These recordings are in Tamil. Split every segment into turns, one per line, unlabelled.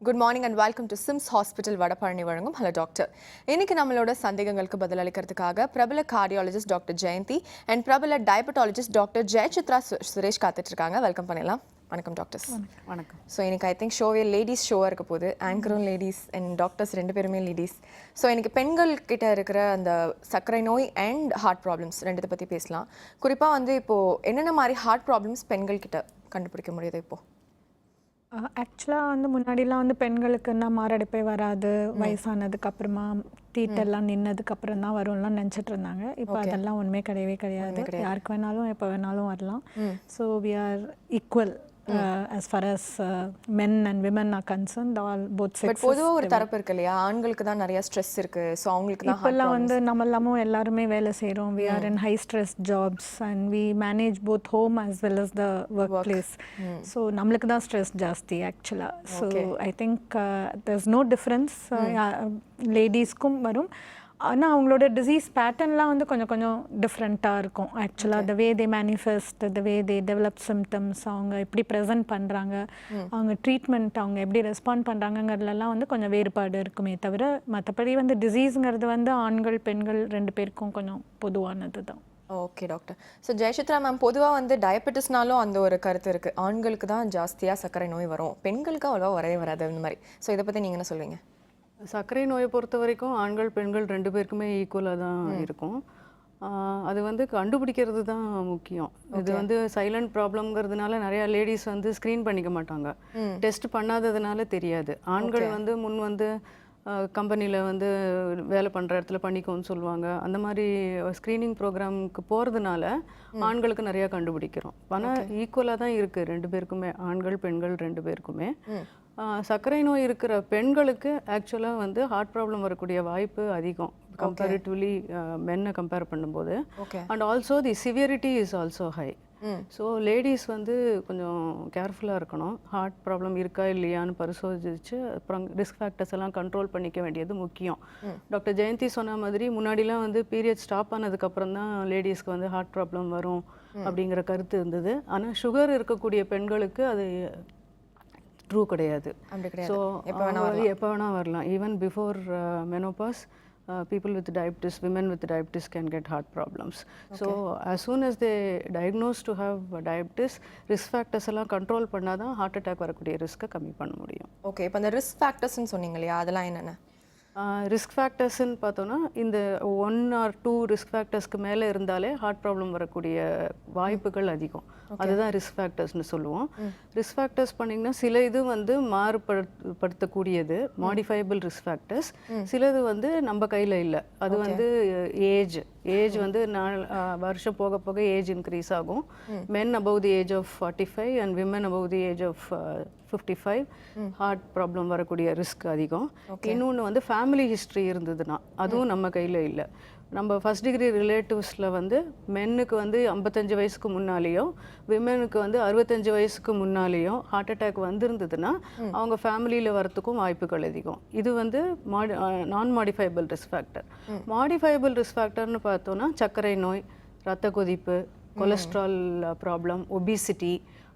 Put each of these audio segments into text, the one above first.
Good morning and welcome to Sims Hospital Vadapalani வழங்கும் ஹலோ டாக்டர். இன்னைக்கு நம்மளோட சந்தேகங்களுக்கு பதிலளிக்கிறதுக்காக பிரபல கார்டியாலஜிஸ்ட் டாக்டர் ஜெயந்தி அண்ட் பிரபல டயபெட்டாலஜிஸ்ட் டாக்டர் ஜெயசித்ரா சுரேஷ் காத்துட்டு இருக்காங்க. வெல்கம் பண்ணலாம். வணக்கம் டாக்டர்ஸ்.
வணக்கம்.
ஸோ இன்னைக்கு ஐ திங்க் ஷோவே லேடிஸ் ஷோவாக இருக்க போகுது. ஆங்கரும் லேடிஸ் அண்ட் டாக்டர்ஸ் ரெண்டு பேருமே லேடிஸ். ஸோ இன்னைக்கு பெண்கள் கிட்ட இருக்கிற அந்த சர்க்கரை நோய் அண்ட் ஹார்ட் ப்ராப்ளம்ஸ் ரெண்டுத்தை பற்றி பேசலாம். குறிப்பாக வந்து இப்போது என்னென்ன மாதிரி ஹார்ட் ப்ராப்ளம்ஸ் பெண்கள் கிட்ட கண்டுபிடிக்க முடியுது இப்போது?
ஆக்சுவலாக வந்து முன்னாடிலாம் வந்து பெண்களுக்குன்னா மாரடைப்பே வராது, வயசானதுக்கு அப்புறமா தீட்டெல்லாம் நின்னதுக்கப்புறம் தான் வரும்லாம் நினச்சிட்டு இருந்தாங்க. இப்போ அதெல்லாம் ஒன்றுமே கிடையவே கிடையாது. யாருக்கு வேணாலும் எப்போ வேணாலும் வரலாம். So we are equal as far as men and women are concerned, all both sexes.
But பொதுவாக ஒரு தரப்பு இருக்கு இல்லையா, ஆண்களுக்கு தான் நிறைய ஸ்ட்ரெஸ் இருக்கு, ஸோ அவங்களுக்கு தான்
இப்போல்லாம் வந்து நம்ம எல்லாமும் எல்லாருமே வேலை செய்கிறோம். we are in high stress jobs and we manage both home as well as the workplace. So நம்மளுக்கு தான் ஸ்ட்ரெஸ் ஜாஸ்தி ஆக்சுவலாக. So I think there's no difference. லேடிஸ்க்கும் வரும், ஆனால் அவங்களோட டிசீஸ் பேட்டர்ன்லாம் வந்து கொஞ்சம் கொஞ்சம் டிஃப்ரெண்ட்டாக இருக்கும் ஆக்சுவலாக. The way they manifest, the way they develop symptoms, அவங்க எப்படி ப்ரெசென்ட் பண்ணுறாங்க, அவங்க ட்ரீட்மெண்ட் அவங்க எப்படி ரெஸ்பாண்ட் பண்ணுறாங்கங்கிறதுலாம் வந்து கொஞ்சம் வேறுபாடு இருக்குமே தவிர மற்றபடி வந்து டிசீஸுங்கிறது வந்து ஆண்கள் பெண்கள் ரெண்டு பேருக்கும் கொஞ்சம் பொதுவானது தான்.
Okay doctor. So Jayachitra ma'am, பொதுவாக வந்து டயபெட்டிஸ்னாலும் அந்த ஒரு கருத்து இருக்குது, ஆண்களுக்கு தான் ஜாஸ்தியாக சர்க்கரை நோய் வரும், பெண்களுக்கு அவ்வளோவா வரவே வராது அந்த மாதிரி. ஸோ இதை பற்றி நீங்கள் என்ன சொல்வீங்க?
சர்க்கரை நோயை பொறுத்த வரைக்கும் ஆண்கள் பெண்கள் ரெண்டு பேருக்குமே ஈக்குவலாக தான் இருக்கும். அது வந்து கண்டுபிடிக்கிறது தான் முக்கியம். இது வந்து சைலண்ட் ப்ராப்ளம்ங்கிறதுனால நிறையா லேடிஸ் வந்து ஸ்க்ரீன் பண்ணிக்க மாட்டாங்க, டெஸ்ட் பண்ணாததுனால தெரியாது. ஆண்கள் வந்து முன் வந்து கம்பெனியில் வந்து வேலை பண்ணுற இடத்துல பண்ணிக்கோன்னு சொல்லுவாங்க. அந்த மாதிரி ஸ்க்ரீனிங் ப்ரோக்ராமுக்கு போகிறதுனால ஆண்களுக்கு நிறையா கண்டுபிடிக்கிறோம். ஆனால் ஈக்குவலாக தான் இருக்குது ரெண்டு பேருக்குமே, ஆண்கள் பெண்கள் ரெண்டு பேருக்குமே. சர்க்கரை நோய் இருக்கிற பெண்களுக்கு ஆக்சுவலாக வந்து ஹார்ட் ப்ராப்ளம் வரக்கூடிய வாய்ப்பு அதிகம் கம்பேரிட்டிவ்லி மென்னை கம்பேர் பண்ணும்போது. And also the severity is also high. So ladies வந்து கொஞ்சம் கேர்ஃபுல்லாக இருக்கணும். ஹார்ட் ப்ராப்ளம் இருக்கா இல்லையான்னு பரிசோதிச்சு அப்புறம் ரிஸ்க் ஃபேக்டர்ஸ் எல்லாம் கண்ட்ரோல் பண்ணிக்க வேண்டியது முக்கியம். டாக்டர் ஜெயந்தி சொன்ன மாதிரி முன்னாடிலாம் வந்து பீரியட் ஸ்டாப் ஆனதுக்கப்புறம் தான் லேடிஸ்க்கு வந்து ஹார்ட் ப்ராப்ளம் வரும் அப்படிங்கிற கருத்து இருந்தது. ஆனால் சுகர் இருக்கக்கூடிய பெண்களுக்கு அது ட்ரூ கிடையாது. ஸோ எப்போ வேணால் வரலாம். Even before menopause people with diabetes, women with diabetes can get heart problems. So as soon as they diagnose to have diabetes, risk factors எல்லாம் கண்ட்ரோல் பண்ணால் தான் ஹார்ட் அட்டாக் வரக்கூடிய ரிஸ்க்கை கம்மி பண்ண முடியும்.
ஓகே, இப்போ அந்த ரிஸ்க் ஃபேக்டர்ஸ்ன்னு சொன்னீங்க இல்லையா, அதெல்லாம் என்னென்ன?
ரிஸ்க் ஃபேக்டர்ஸ்ன்னு பார்த்தோன்னா இந்த 1 or 2 ரிஸ்க் ஃபேக்டர்ஸ்க்கு மேலே இருந்தாலே ஹார்ட் ப்ராப்ளம் வரக்கூடிய வாய்ப்புகள் அதிகம். அதுதான் ரிஸ்க் ஃபேக்டர்ஸ்னு சொல்லுவோம். ரிஸ்க் ஃபேக்டர்ஸ் பண்ணிங்கன்னா சில இது வந்து மாறுபடுத்தக்கூடியது, மாடிஃபைபிள் ரிஸ்க் ஃபேக்டர்ஸ். சிலது வந்து நம்ம கையில் இல்லை. அது வந்து ஏஜ் வந்து வருஷம் போக போக ஏஜ் இன்க்ரீஸ் ஆகும். மென் above the age of 45 and women above the age of 55 heart problem வரக்கூடிய ரிஸ்க் அதிகம். இன்னொன்று வந்து ஃபேமிலி ஹிஸ்ட்ரி இருந்ததுன்னா அதுவும் நம்ம கையில் இல்லை. நம்ம ஃபர்ஸ்ட் டிகிரி ரிலேட்டிவ்ஸில் வந்து மென்னுக்கு வந்து 55 வயசுக்கு முன்னாலேயும் விமெனுக்கு வந்து 65 வயசுக்கு முன்னாலேயும் ஹார்ட் அட்டாக் வந்திருந்ததுன்னா அவங்க ஃபேமிலியில் வரத்துக்கும் வாய்ப்புகள் அதிகம். இது வந்து நான் modifiable risk factor. Modifiable risk ஃபேக்டர்னு பார்த்தோன்னா சர்க்கரை நோய், ரத்த கொதிப்பு, கொலஸ்ட்ரால் ப்ராப்ளம், ஒபிசிட்டி,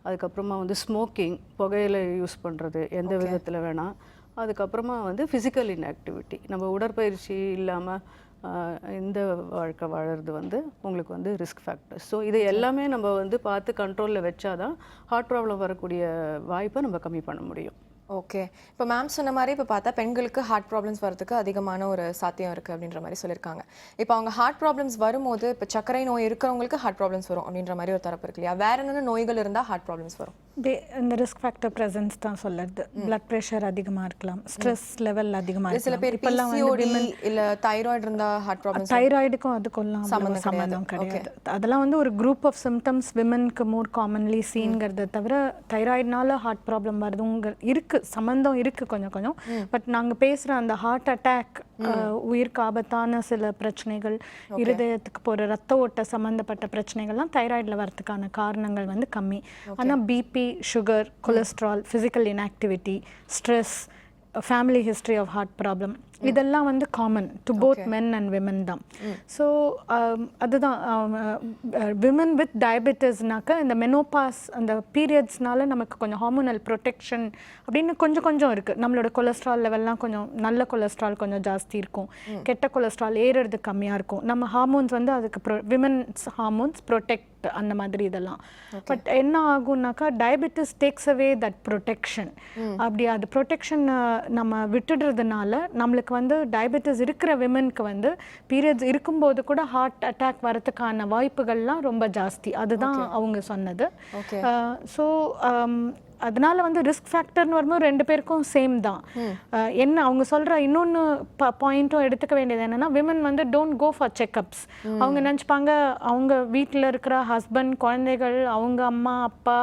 அதுக்கப்புறமா வந்து ஸ்மோக்கிங், புகையில யூஸ் பண்ணுறது எந்த விதத்தில் வேணால், அதுக்கப்புறமா வந்து ஃபிசிக்கல் இன்ஆக்டிவிட்டி, நம்ம உடற்பயிற்சி இல்லாமல் இந்த வாழ்க்கை வாழறது வந்து உங்களுக்கு வந்து ரிஸ்க் ஃபேக்டர்ஸ். ஸோ இது எல்லாமே நம்ம வந்து பார்த்து கண்ட்ரோலில் வச்சாதான் ஹார்ட் ப்ராப்ளம் வரக்கூடிய வாய்ப்பை நம்ம கம்மி பண்ண முடியும்.
ஓகே, இப்போ மேம் சொன்ன மாதிரி இப்போ பார்த்தா பெண்களுக்கு ஹார்ட் ப்ராப்ளம்ஸ் வரதுக்கு அதிகமான ஒரு சாத்தியம் இருக்குது அப்படின்ற மாதிரி சொல்லியிருக்காங்க. இப்போ அவங்க ஹார்ட் ப்ராப்ளம்ஸ் வரும்போது இப்போ சர்க்கரை நோய் இருக்கிறவங்களுக்கு ஹார்ட் ப்ராப்ளம்ஸ் வரும் அப்படின்ற மாதிரி ஒரு தரப்பு இருக்கு இல்லையா, வேற என்னென்ன நோய்கள் இருந்தால் ஹார்ட் ப்ராப்ளம்ஸ் வரும்?
இந்த ரிஸ்க் ஃபேக்டர் ப்ரெசன்ஸ் தான் சொல்லுறது. பிளட் ப்ரெஷர் அதிகமாக இருக்கலாம், ஸ்ட்ரெஸ் லெவல் அதிகமாக இருக்கலாம்.
சில பேர் இப்பெல்லாம் இல்லை தைராய்டு இருந்தால் ஹார்ட் ப்ராப்ளம்ஸ்,
தைராய்டுக்கும் அதுக்கெல்லாம் சம்மந்தம் கிடையாது. அதெல்லாம் வந்து ஒரு குரூப் ஆஃப் சிம்டம்ஸ் விமனுக்கு மோர் காமன்லி சீன்கிறத தவிர தைராய்டுனால ஹார்ட் ப்ராப்ளம் வருதுங்க இருக்குது, சம்மந்தம் இருக்குது கொஞ்சம் கொஞ்சம். பட் நாங்கள் பேசுகிற அந்த ஹார்ட் அட்டாக், உயிருக்கு ஆபத்தான சில பிரச்சனைகள், இருதயத்துக்கு போகிற ரத்த ஓட்ட சம்மந்தப்பட்ட பிரச்சனைகள்லாம் தைராய்டில் வரதுக்கான காரணங்கள் வந்து கம்மி. ஆனால் BP, sugar, cholesterol, physical inactivity, stress, family history of heart problem, இதெல்லாம் வந்து common to both men and women தான். ஸோ அதுதான் விமன் வித் டயபெட்டிஸ்னாக்க இந்த மெனோபாஸ் அந்த பீரியட்ஸ்னால நமக்கு கொஞ்சம் ஹார்மோனல் ப்ரொடெக்ஷன் அப்படின்னு கொஞ்சம் இருக்குது. நம்மளோட கொலஸ்ட்ரால் லெவல்லாம் கொஞ்சம் நல்ல கொலஸ்ட்ரால் கொஞ்சம் ஜாஸ்தி இருக்கும், கெட்ட கொலஸ்ட்ரால் ஏறுறது கம்மியாக இருக்கும். நம்ம ஹார்மோன்ஸ் வந்து அதுக்கு விமன்ஸ் ஹார்மோன்ஸ் ப்ரொடெக்ட் அந்த மாதிரி இதெல்லாம். பட் என்ன ஆகும்னாக்கா diabetes takes away that protection. அப்படி அது ப்ரொடெக்ஷன் நம்ம விட்டுடுறதுனால நம்மளுக்கு வந்து டயபெட்டிஸ் இருக்கிற விமனுக்கு வந்து பீரியட்ஸ் இருக்கும்போது கூட ஹார்ட் அட்டாக் வரதுக்கான வாய்ப்புகள்லாம் ரொம்ப ஜாஸ்தி. அதுதான் அவங்க சொன்னது. ஸோ அதனால வந்து ரிஸ்க் ஃபேக்டர்னு வரும்போது ரெண்டு பேருக்கும் சேம் தான். என்ன அவங்க சொல்கிற இன்னொன்று பாயிண்ட்டும் எடுத்துக்க வேண்டியது என்னென்னா, விமன் வந்து டோன்ட் கோ ஃபார் செக்கப்ஸ். அவங்க நினச்சிப்பாங்க அவங்க வீட்டில் இருக்கிற ஹஸ்பண்ட், குழந்தைகள், அவங்க அம்மா அப்பா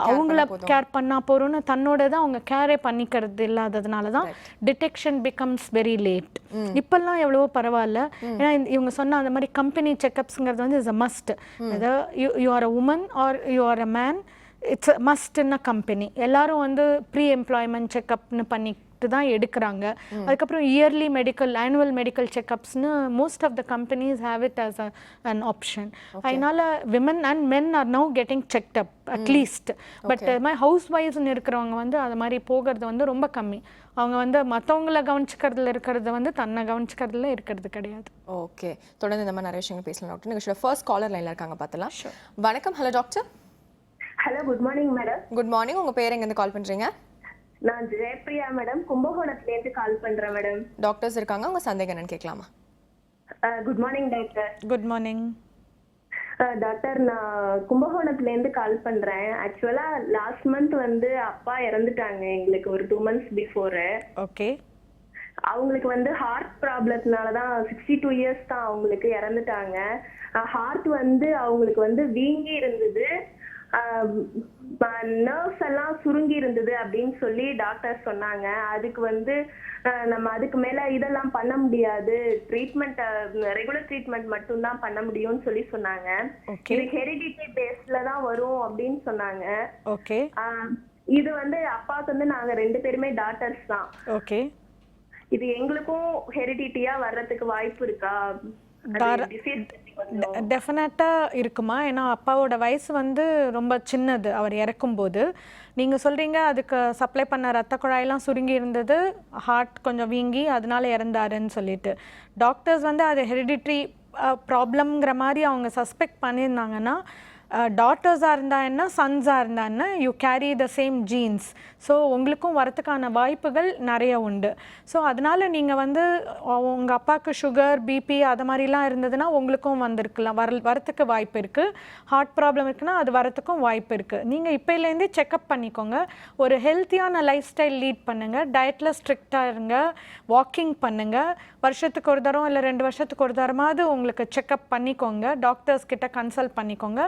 அவங்கள கேர் பண்ணால் போகிறோன்னு தன்னோட தான் அவங்க கேரே பண்ணிக்கிறது இல்லாததுனால தான் டிடெக்ஷன் பிகம்ஸ் வெரி லேட். இப்போல்லாம் எவ்வளவோ பரவாயில்ல. ஏன்னா இவங்க சொன்ன அந்த மாதிரி கம்பெனி செக்கப்ஸுங்கிறது வந்து இஸ் அ மஸ்ட். அதாவது you are a woman or you are a man, it's must in a company. எல்லாரும் வந்து ப்ரீ எம்ப்ளாய்மெண்ட் செக்கப்னு பண்ணிட்டு தான் எடுக்கிறாங்க. அதுக்கப்புறம் இயர்லி ஆனுவல் மெடிக்கல் செக்கப்ஸ்னு most of the companies have it as an option. அதனால women and men are now getting checked up at least. But அது மாதிரி ஹவுஸ் ஒய்ஃப்னு இருக்கிறவங்க வந்து அது மாதிரி போகிறது வந்து ரொம்ப கம்மி. அவங்க வந்து மற்றவங்கள கவனிச்சுக்கிறதுல இருக்கிறது வந்து தன்னை கவனிச்சுக்கிறதுல இருக்கிறது கிடையாது.
ஓகே, தொடர்ந்து இந்த மாதிரி நிறைய விஷயங்கள் பேசலாம் டாக்டர். நீங்கள் ஃபர்ஸ்ட் காலர் லைனில் இருக்காங்க பார்த்தலாம். வணக்கம். Hello doctor.
Hello, good morning madam.
Good morning. உங்கள் பேர் எங்கேருந்து கால் பண்ணுறீங்க?
நான் ஜெயப்ரியா மேடம், கும்பகோணத்துலேருந்து கால் பண்ணுறேன் மேடம்.
டாக்டர்ஸ் இருக்காங்க, உங்கள் சந்தேகம் என்னன்னு கேட்கலாமா?
Good morning doctor.
Good morning
doctor. நான் கும்பகோணத்துலேருந்து கால் பண்ணுறேன். ஆக்சுவலாக லாஸ்ட் மந்த் வந்து அப்பா இறந்துட்டாங்க எங்களுக்கு ஒரு 2 months பிஃபோரு.
ஓகே.
அவங்களுக்கு வந்து ஹார்ட் ப்ராப்ளத்தினால தான் 62 years தான் அவங்களுக்கு இறந்துட்டாங்க. ஹார்ட் வந்து அவங்களுக்கு வந்து வீங்கி இருந்தது, நர்வ்ஸ் எல்லாம் சுருங்கி இருந்தது அப்படின்னு சொல்லி டாக்டர் சொன்னாங்க. அதுக்கு வந்து நம்ம அதுக்கு மேல இதெல்லாம் பண்ண முடியாது, ட்ரீட்மெண்ட் ரெகுலர் ட்ரீட்மெண்ட் மட்டும் தான் பண்ண முடியும்னு சொல்லி சொன்னாங்க. இது ஹெரிடிட்டி பேஸ்ல தான் வரும் அப்படின்னு சொன்னாங்க.
ஓகே.
இது வந்து அப்பாவுக்கு வந்து நாங்க 2 பேருமே டாக்டர்ஸ் தான்.
ஓகே.
இது எங்களுக்கும் ஹெரிடிட்டியா வர்றதுக்கு வாய்ப்பு இருக்கா?
டெஃபினட்டாக இருக்குமா? ஏன்னா அப்பாவோட வயசு வந்து ரொம்ப சின்னது அவர் இறக்கும்போது. நீங்கள் சொல்கிறீங்க அதுக்கு சப்ளை பண்ண ரத்த குழாயெல்லாம் சுருங்கி இருந்தது, ஹார்ட் கொஞ்சம் வீங்கி அதனால இறந்தாருன்னு சொல்லிட்டு டாக்டர்ஸ் வந்து அது ஹெரிடிட்ரி ப்ராப்ளம்ங்கிற மாதிரி அவங்க சஸ்பெக்ட் பண்ணியிருந்தாங்கன்னா, டாட்டர்ஸாக இருந்தா என்ன, சன்ஸாக இருந்தா என்ன, you carry the same jeans. So உங்களுக்கும் வரத்துக்கான வாய்ப்புகள் நிறைய உண்டு. ஸோ அதனால் நீங்கள் வந்து உங்கள் அப்பாவுக்கு சுகர், பிபி அது மாதிரிலாம் இருந்ததுன்னா உங்களுக்கும் வந்திருக்கலாம், வரத்துக்கு வாய்ப்பு இருக்குது. ஹார்ட் ப்ராப்ளம் இருக்குன்னா அது வரத்துக்கும் வாய்ப்பு இருக்குது. நீங்கள் இப்போலேருந்தே செக்கப் பண்ணிக்கோங்க. ஒரு ஹெல்த்தியான லைஃப் ஸ்டைல் லீட் பண்ணுங்கள், டயட்டில் ஸ்ட்ரிக்டாக இருங்க, வாக்கிங் பண்ணுங்கள். வருஷத்துக்கு ஒரு தரம் இல்லை 2 வருஷத்துக்கு ஒரு தரமாவது உங்களுக்கு செக்கப் பண்ணிக்கோங்க, டாக்டர்ஸ் கிட்ட கன்சல்ட் பண்ணிக்கோங்க.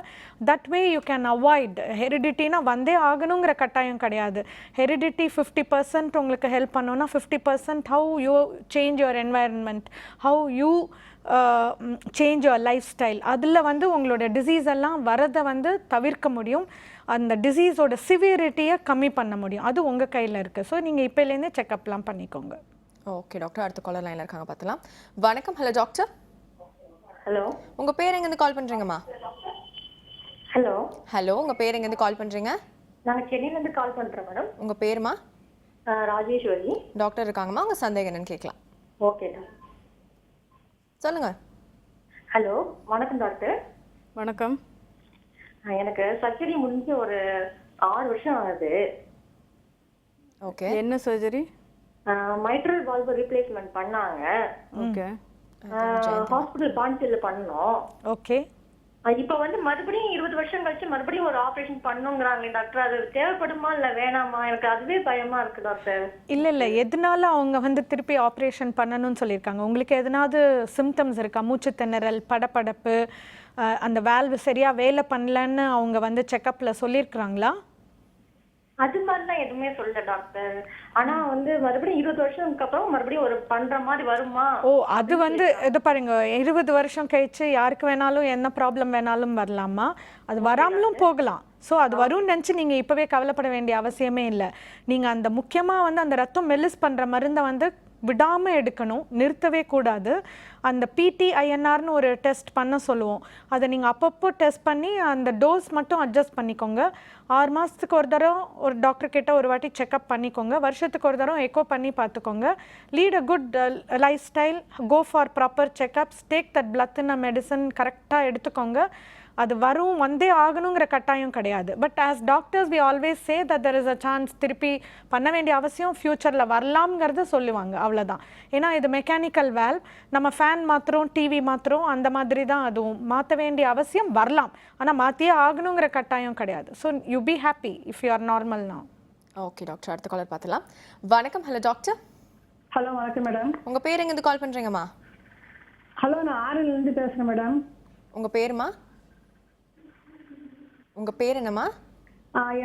That way you can avoid ஹெரிடிட்டினா வந்தே ஆகணுங்கிற கட்டாயம் கிடையாது. ஹெரிடிட்டி 50% உங்களுக்கு ஹெல்ப் பண்ணோன்னா 50% how you change your environment, how you change your life style, அதில் வந்து உங்களோட டிசீஸ் எல்லாம் வரதை வந்து தவிர்க்க முடியும். அந்த டிசீஸோட சிவியரிட்டியை கம்மி பண்ண முடியும். அது உங்கள் கையில் இருக்குது. ஸோ நீங்கள் இப்போலேருந்தே செக்கப்லாம் பண்ணிக்கோங்க.
ஓகே டாக்டர், அடுத்த காலர் லைனில் இருக்காங்க பார்த்தலாம். வணக்கம். Hello doctor.
ஹலோ,
உங்கள் பேர் எங்கேருந்து கால் பண்ணுறீங்கம்மா?
ஹலோ.
ஹலோ, உங்கள் பேர் எங்கேருந்து கால் பண்ணுறீங்க?
நாங்கள் சென்னையிலேருந்து கால் பண்ணுறோம் மேடம்.
உங்கள் பேருமா?
ராஜேஸ்வரி.
டாக்டர் இருக்காங்கம்மா, உங்கள் சந்தேகம் என்னன்னு கேட்கலாம்.
ஓகே
சொல்லுங்க.
ஹலோ, வணக்கம் டாக்டர்.
வணக்கம்.
எனக்கு சர்ஜரி முடிஞ்சு ஒரு 6 வருஷம் ஆகுது.
ஓகே.
என்ன சர்ஜரி?
மைட்ரல் வால்வு ரீப்ளேஸ்மெண்ட் பண்ணாங்க.
ஓகே.
ஹாஸ்பிட்டல் பாண்டிச்சேரியில பண்ணோம்.
ஓகே.
இப்போ வந்து மறுபடியும் 20 வருஷம் கழிச்சு மறுபடியும் ஒரு ஆப்ரேஷன் பண்ணுங்கிறாங்க டாக்டர். அது தேவைப்படுமா இல்லை வேணாமா? எனக்கு அதுவே பயமா இருக்கு டாக்டர்.
இல்லை எதனால அவங்க வந்து திருப்பி ஆப்ரேஷன் பண்ணணும்னு சொல்லியிருக்காங்க? உங்களுக்கு எதனாவது சிம்டம்ஸ் இருக்கா? மூச்சு திணறல், படபடப்பு, அந்த வால்வு சரியாக வேலை பண்ணலன்னு அவங்க வந்து செக்கப்பில் சொல்லியிருக்கிறாங்களா?
அது மாதிரிலாம் எதுவுமே சொல்லல டாக்டர். ஆனா வந்து மறுபடியும் 20 வருஷத்துக்கு அப்புறம் மறுபடியும் ஒரு பண்ற மாதிரி வருமா?
ஓ, அது வந்து இது பாருங்க, 20 வருஷம் கழிச்சு யாருக்கு வேணாலும் என்ன ப்ராப்ளம் வேணாலும் வரலாமா, அது வராமலும் போகலாம். ஸோ அது வரும்னு நினச்சி நீங்கள் இப்போவே கவலைப்பட வேண்டிய அவசியமே இல்லை. நீங்கள் அந்த முக்கியமாக வந்து அந்த ரத்தம் மெல்லிஸ் பண்ணுற மருந்தை வந்து விடாமல் எடுக்கணும், நிறுத்தவே கூடாது. அந்த பிடிஐஎன்ஆர்னு ஒரு டெஸ்ட் பண்ண சொல்லுவோம். அதை நீங்கள் அப்பப்போ டெஸ்ட் பண்ணி அந்த டோஸ் மட்டும் அட்ஜஸ்ட் பண்ணிக்கோங்க. 6 மாதத்துக்கு ஒரு தடவை ஒரு டாக்டர் கிட்ட ஒரு வாட்டி செக்அப் பண்ணிக்கோங்க. வருஷத்துக்கு ஒரு தடவை எக்கோ பண்ணி பார்த்துக்கோங்க. Lead a good life style, go for proper checkups, take that பிளத்தின மெடிசன் கரெக்டாக எடுத்துக்கோங்க. அது வந்தே ஆகணுங்கிற கட்டாயம் கிடையாது. But as doctors we always say that there is a chance, திருப்பி பண்ண வேண்டிய அவசியம் ஃப்யூச்சரில் வரலாம்ங்கிறத சொல்லுவாங்க, அவ்வளோதான். ஏன்னா இது மெக்கானிக்கல் வேல்வ், நம்ம ஃபேன் மாத்திரம் டிவி மாத்திரம் அந்த மாதிரி தான், அதுவும் மாற்ற வேண்டிய அவசியம் வரலாம், ஆனால் மாற்றியே ஆகணுங்கிற கட்டாயம் கிடையாது. So you be happy if you are normal now.
Okay doctor, அடுத்த காலர் பார்த்துலாம். வணக்கம். Hello doctor.
ஹலோ வணக்கம் மேடம்.
உங்கள் பேர் எங்கேருந்து கால் பண்ணுறீங்கம்மா?
ஹலோ, நான் ஆரிலிருந்து பேசுகிறேன் மேடம்.
உங்கள் பேருமா? உங்கள் பேர் என்னம்மா?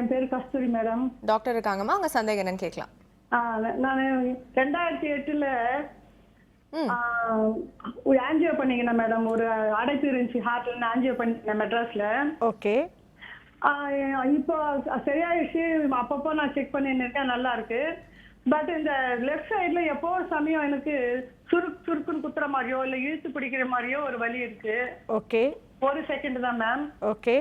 என் பேர் கஸ்தூரி மேடம்.
டாக்டர் இருக்காங்கம்மா, உங்கள் சந்தேகம் என்னன்னு கேட்கலாம்.
நான் 2008 ஆன்ஜியோ பண்ணிக்கினேன் மேடம். ஒரு அடைப்பு இருந்துச்சு ஹார்ட்ல, ஆன்ஜியோ பண்ணிக்கினேன் மெட்ராஸ்ல.
ஓகே.
இப்போ சரியாயிடுச்சு. அப்பப்போ நான் செக் பண்ணின்னு இருக்கேன், நல்லா இருக்கு. பட் இந்த லெஃப்ட் சைட்ல எப்போ ஒரு சமயம் எனக்கு சுருக்குன்னு குத்துற மாதிரியோ இல்லை இழுத்து பிடிக்கிற மாதிரியோ ஒரு வலி இருக்கு.
ஓகே.
1 செகண்ட் தான் மேம்.
ஓகே.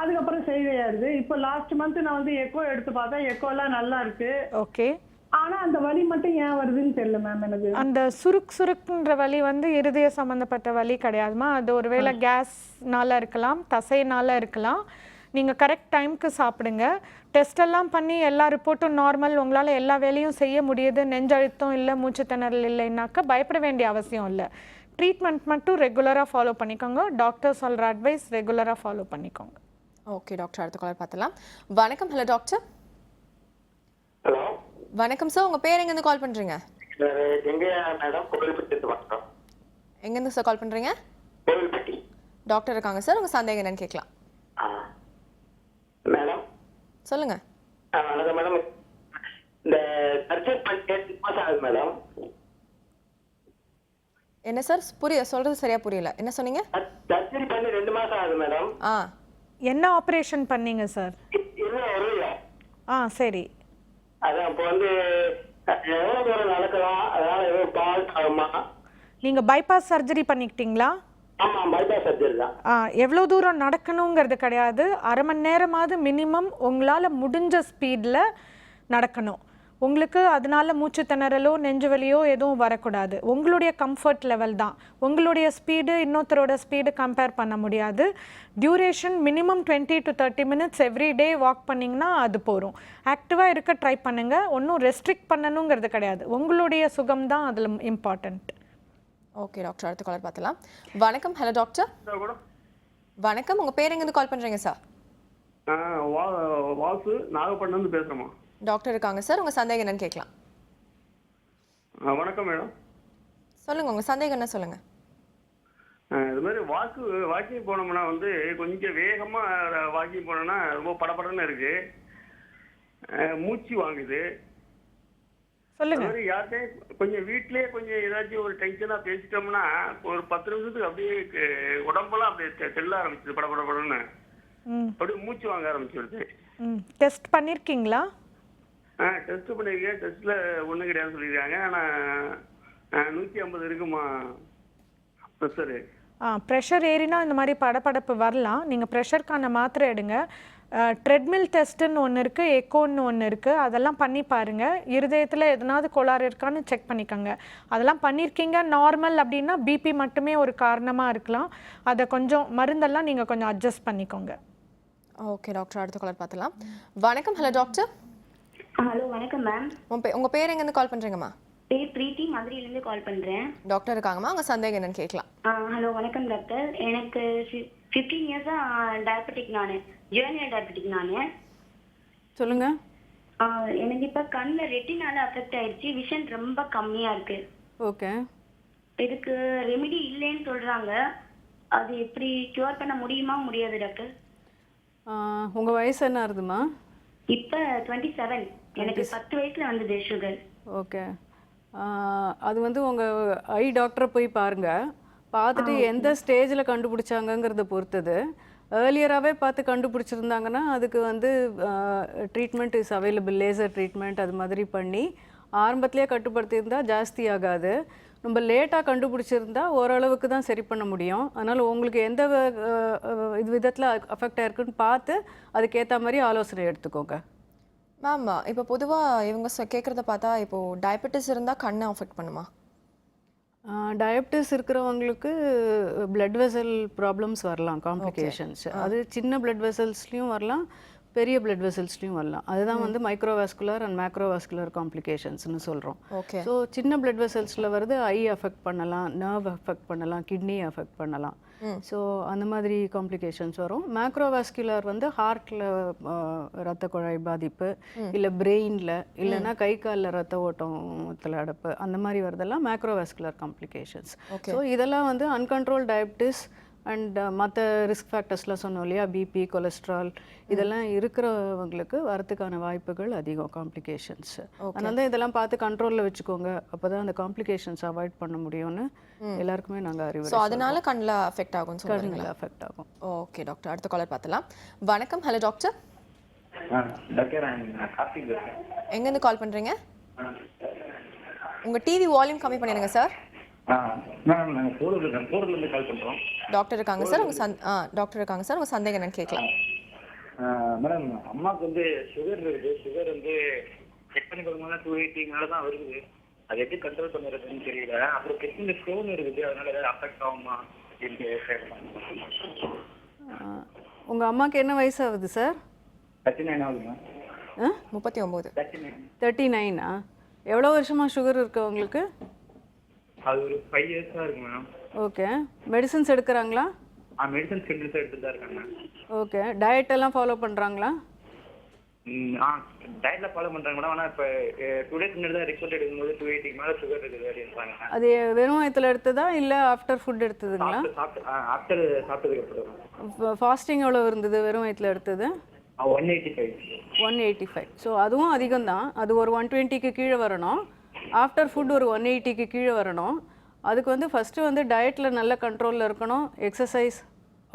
அதுக்கப்புறம் செய்யாது. இப்போ லாஸ்ட் மந்த் நான் வந்து எக்கோ எடுத்து பார்த்தேன், எக்கோலாம் நல்லா இருக்கு.
ஓகே.
ஆனா அந்த வலி மட்டும் ஏன் வருதுன்னு தெரியல மேம் எனக்கு.
அந்த சுருக்குன்ற வலி வந்து இருதய சம்பந்தப்பட்ட வலி கிடையாதுமா. அது ஒருவேளை கேஸ்னால இருக்கலாம், தசைனால இருக்கலாம். நீங்கள் கரெக்ட் டைமுக்கு சாப்பிடுங்க. டெஸ்ட் எல்லாம் பண்ணி எல்லா ரிப்போர்ட்டும் நார்மல், உங்களால் எல்லா வேலையும் செய்ய முடியுது, நெஞ்சழுத்தம் இல்லை, மூச்சு திணறல் இல்லைன்னாக்கா பயப்பட வேண்டிய அவசியம் இல்லை. ட்ரீட்மெண்ட் மட்டும் ரெகுலராக ஃபாலோ பண்ணிக்கோங்க. டாக்டர் சொல்கிற அட்வைஸ் ரெகுலராக ஃபாலோ பண்ணிக்கோங்க.
ஓகே டாக்டர், அடுத்த காலர் பார்த்துலாம். வணக்கம். Hello doctor.
ஹலோ
வணக்கம் சார், உங்கள் பேர் எங்கேருந்து கால் பண்ணுறீங்க?
எங்க மேடம்? கோவில்பட்டி வணக்கம்.
எங்கேருந்து சார் கால் பண்ணுறீங்க?
கோவில்பட்டி.
டாக்டர் இருக்காங்க சார், உங்கள் சந்தேகம் என்னன்னு கேட்கலாம்.
மேடம்
சொல்லுங்கள்.
வணக்கம் மேடம். இந்த சர்ஜரி பண்ணி 2 மாசம் ஆகுது மேடம்.
என்ன சார் சொல்கிறது சரியாக புரியல, என்ன சொன்னீங்க?
சர்ஜரி பண்ணி 2 மாசம் ஆகுது மேடம்.
என்ன ஆப்ரேஷன் பண்ணீங்க சார்? சரி.
அதான் இப்போ வந்து எவ்வளோ தூரம் நடக்கலாம், அதனால ஏதோ பால் ஆகுமா?
நீங்கள் பைபாஸ் சர்ஜரி பண்ணிக்கிட்டீங்களா?
ஆமாம், பைபாஸ் சர்ஜரி தான்.
எவ்வளோ தூரம் நடக்கணுங்கிறது கிடையாது, 1/2 மணி நேரமாவது மினிமம் உங்களால் முடிஞ்ச ஸ்பீடில் நடக்கணும். உங்களுக்கு அதனால மூச்சு திணறலோ நெஞ்சு வலியோ எதுவும் வரக்கூடாது. உங்களுடைய கம்ஃபர்ட் லெவல் தான். உங்களுடைய ஸ்பீடு இன்னொருத்தரோட ஸ்பீடு கம்பேர் பண்ண முடியாது. Duration minimum 20 to 30 minutes every day walk பண்ணிங்கன்னா அது போகும். ஆக்டிவாக இருக்க ட்ரை பண்ணுங்கள். ஒன்றும் ரெஸ்ட்ரிக்ட் பண்ணணுங்கிறது கிடையாது. உங்களுடைய சுகம் தான் அதில் இம்பார்ட்டண்ட்.
ஓகே டாக்டர், அடுத்த காலர் பார்த்துலாம். வணக்கம். Hello doctor. வணக்கம். உங்கள் பேர் எங்கேருந்து கால் பண்ணுறீங்க சார்?
வாசு, நாகப்பட்டினம்னு பேசுகிறோமா?
டாக்டர் இருக்காங்க சார், உங்கள் சந்தேகம் என்னன்னு கேட்கலாம்.
வணக்கம் மேடம்.
சொல்லுங்கள், உங்கள் சந்தேகம் என்ன சொல்லுங்கள்.
இது மாதிரி வாக்கிங் போனோம்னா வந்து கொஞ்சம் வேகமாக வாக்கிங் போனோம்னா ரொம்ப படபடன்னு இருக்கு, மூச்சு வாங்குது.
சொல்லுங்க.
யார்கிட்டையும் கொஞ்சம் வீட்லயே கொஞ்சம் ஏதாச்சும் ஒரு டென்ஷனாக பேசிட்டோம்னா ஒரு 10 நிமிஷத்துக்கு அப்படியே உடம்பெல்லாம் அப்படியே தெல்ல ஆரம்பிச்சிது, படபடன்னு அப்படியே மூச்சு வாங்க ஆரம்பிச்சிருது.
டெஸ்ட் பண்ணியிருக்கீங்களா?
டெஸ்ட் பண்ணியிருக்கேன். டெஸ்ட்டில் ஒன்றும் கிடையாதுன்னு சொல்லியிருக்காங்க. ஆனால் 150 இருக்குமா ப்ரெஷரு?
ப்ரெஷர் ஏறினா இந்த மாதிரி படப்படப்பு வரலாம். நீங்கள் ப்ரெஷருக்கான மாத்திரை எடுங்க. ட்ரெட்மில் டெஸ்ட்டுன்னு ஒன்று இருக்குது, எக்கோன்னு ஒன்று இருக்குது. அதெல்லாம் பண்ணி பாருங்கள். இருதயத்தில் எதனாவது கோளாறு இருக்கான்னு செக் பண்ணிக்கோங்க. அதெல்லாம் பண்ணியிருக்கீங்க நார்மல் அப்படின்னா பிபி மட்டுமே ஒரு காரணமாக இருக்கலாம். அதை கொஞ்சம் மருந்தெல்லாம் நீங்கள் கொஞ்சம் அட்ஜஸ்ட் பண்ணிக்கோங்க.
ஓகே டாக்டர், அடுத்த காலர் பார்த்துலாம். வணக்கம். Hello doctor.
ஹலோ வணக்கம் மேம்.
உங்கள் பேர் எங்கேருந்து கால் பண்ணுறீங்கம்மா?
பேர் பிரீத்தி, மதுரையிலேருந்து கால் பண்ணுறேன்.
டாக்டர் இருக்காங்கம்மா, உங்கள் சந்தேகம் என்னன்னு கேட்கலாம்.
ஹலோ வணக்கம் டாக்டர். எனக்கு 15 இயர்ஸாக டயபெட்டிக், நான் ஜேர்னியல் டயபெட்டிக். நான்
சொல்லுங்கள்.
எனக்கு இப்போ கண்ணில் ரெட்டினால அஃபெக்ட் ஆயிடுச்சு, விஷன் ரொம்ப கம்மியாக இருக்கு.
ஓகே.
இதுக்கு ரெமிடி இல்லைன்னு சொல்கிறாங்க. அது எப்படி க்யூர் பண்ண முடியுமா முடியாது டாக்டர்?
உங்கள் வயசு என்ன ஆகுதுமா?
இப்போ 27. எனக்கு 10 வயசில் வந்தது சுகர்.
ஓகே. அது வந்து உங்கள் ஐ டாக்டரை போய் பாருங்கள். பார்த்துட்டு எந்த ஸ்டேஜில் கண்டுபிடிச்சாங்கங்கிறத பொறுத்தது. ஏர்லியராகவே பார்த்து கண்டுபிடிச்சிருந்தாங்கன்னா அதுக்கு வந்து treatment is available, laser treatment அது மாதிரி பண்ணி ஆரம்பத்திலே கட்டுப்படுத்தியிருந்தா ஜாஸ்தி ஆகாது. நம்ம லேட்டாக கண்டுபிடிச்சிருந்தா ஓரளவுக்கு தான் சரி பண்ண முடியும். அதனால் உங்களுக்கு எந்த இது விதத்தில் அஃபெக்ட் ஆயிருக்குன்னு பார்த்து அதுக்கேற்ற மாதிரி ஆலோசனை எடுத்துக்கோங்க.
மேம் இப்போ பொதுவாக இவங்க கேட்குறத பார்த்தா இப்போது டயபெட்டிஸ் இருந்தால் கண்ணை அஃபெக்ட் பண்ணுமா?
டயபிட்டிஸ் இருக்கிறவங்களுக்கு பிளட் வெசல் ப்ராப்ளம்ஸ் வரலாம், காம்ப்ளிகேஷன்ஸ். அது சின்ன பிளட் வெசல்ஸ்லேயும் வரலாம், பெரிய பிளட் வெசல்ஸ்லையும் வரலாம். அதுதான் வந்து மைக்ரோவாஸ்குலர் அண்ட் மேக்ரோவாஸ்குலர் காம்ப்ளிகேஷன்ஸ்னு சொல்கிறோம்.
ஓகே.
ஸோ சின்ன பிளட் வெசல்ஸில் வருது ஐ அஃபெக்ட் பண்ணலாம், நர்வ் அஃபெக்ட் பண்ணலாம், கிட்னி அஃபெக்ட் பண்ணலாம். ஸோ அந்த மாதிரி காம்ப்ளிகேஷன்ஸ் வரும். மேக்ரோவாஸ்குலர் வந்து ஹார்ட்டில் ரத்த குழாய் பாதிப்பு, இல்லை பிரெயினில், இல்லைன்னா கை காலில் ரத்த ஓட்டத்தில் அடப்பு, அந்த மாதிரி வரதெல்லாம் மேக்ரோவாஸ்குலர் காம்ப்ளிகேஷன்ஸ். ஸோ இதெல்லாம் வந்து அன்கண்ட்ரோல் டயபிட்டிஸ் அண்ட் மற்ற ரிஸ்க் ஃபேக்டர்ஸ்லாம் சொன்னோம் இல்லையா, பிபி, கொலஸ்ட்ரால், இதெல்லாம் இருக்கிறவங்களுக்கு வரத்துக்கான வாய்ப்புகள் அதிகம், காம்ப்ளிகேஷன்ஸ். அதனால தான் இதெல்லாம் பார்த்து கண்ட்ரோலில் வச்சுக்கோங்க. அப்போ தான் அந்த காம்ப்ளிகேஷன்ஸ் அவாய்ட் பண்ண முடியும்னு எல்லாருக்குமே நாங்கள் அறிவுரை.
ஸோ அதனால கண்ணில் அஃபெக்ட் ஆகும்,
கண்ணில் அஃபெக்ட் ஆகும்.
ஓகே டாக்டர், அடுத்த காலர் பார்த்துலாம். வணக்கம். Hello doctor.
டாக்டர் கார்த்திக்.
எங்கேருந்து கால் பண்ணுறீங்க? உங்கள் டிவி வால்யூம் கம்மி பண்ணிடுங்க சார்.
மேடம் நாங்கள் போரூர்லேருந்து கால் பண்ணுறோம்.
டாக்டர் இருக்காங்க சார், டாக்டர் இருக்காங்க சார், உங்கள் சந்தேகம் என்னன்னு கேட்கலாம்.
மேடம் அம்மாவுக்கு வந்து சுகர் இருக்குது. சுகர் வந்து செக் பண்ணி பார்க்கும்போது 280 மேலே தான் வருது. அது எப்படி கண்ட்ரோல் பண்ணுறதுன்னு தெரியல. அப்புறம் கிட்னியில் ஸ்டோன் இருக்குது, அதனால ஏதாவது அஃபெக்ட் ஆகுமா அப்படின்னு.
உங்கள் அம்மாவுக்கு என்ன வயசு ஆகுது சார்?
39 ஆகுதுமா.
39.
39ஆ? எவ்வளோ வருஷமாக சுகர் இருக்கு உங்களுக்கு?
அது ஒரு 5 இயர்ஸாக இருக்கு மேடம்.
ஓகே. மெடிசன்ஸ் எடுக்கிறாங்களா?
மெடிசன்ஸ் கண்டிப்பாக எடுத்துட்டு தான் இருக்காங்க.
ஓகே. டயட் எல்லாம் ஃபாலோ பண்ணுறாங்களா?
டயட்ல ஃபாலோ பண்ணுறாங்க மேடம். ஆனால் இப்போ 2 days முன்னாடி தான் ரிப்போர்ட் எடுக்கும்போது 280 மேலே சுகர் இருக்குது அப்படின்றாங்க.
அது வெறும் வயத்தில் எடுத்ததா இல்லை ஆஃப்டர் ஃபுட் எடுத்ததுங்களா?
ஆஃப்டர் சாப்பிட்டதுக்கு அப்புறம்.
ஃபாஸ்டிங் எவ்வளோ இருந்தது வெறும் வயத்தில் எடுத்தது?
185.
ஸோ அதுவும் அதிகம் தான். அது ஒரு 120க்கு கீழே வரணும். ஆஃப்டர் ஃபுட் ஒரு 180க்கு கீழே வரணும். அதுக்கு வந்து ஃபஸ்ட்டு வந்து டயட்டில் நல்ல கண்ட்ரோலில் இருக்கணும். எக்ஸசைஸ்,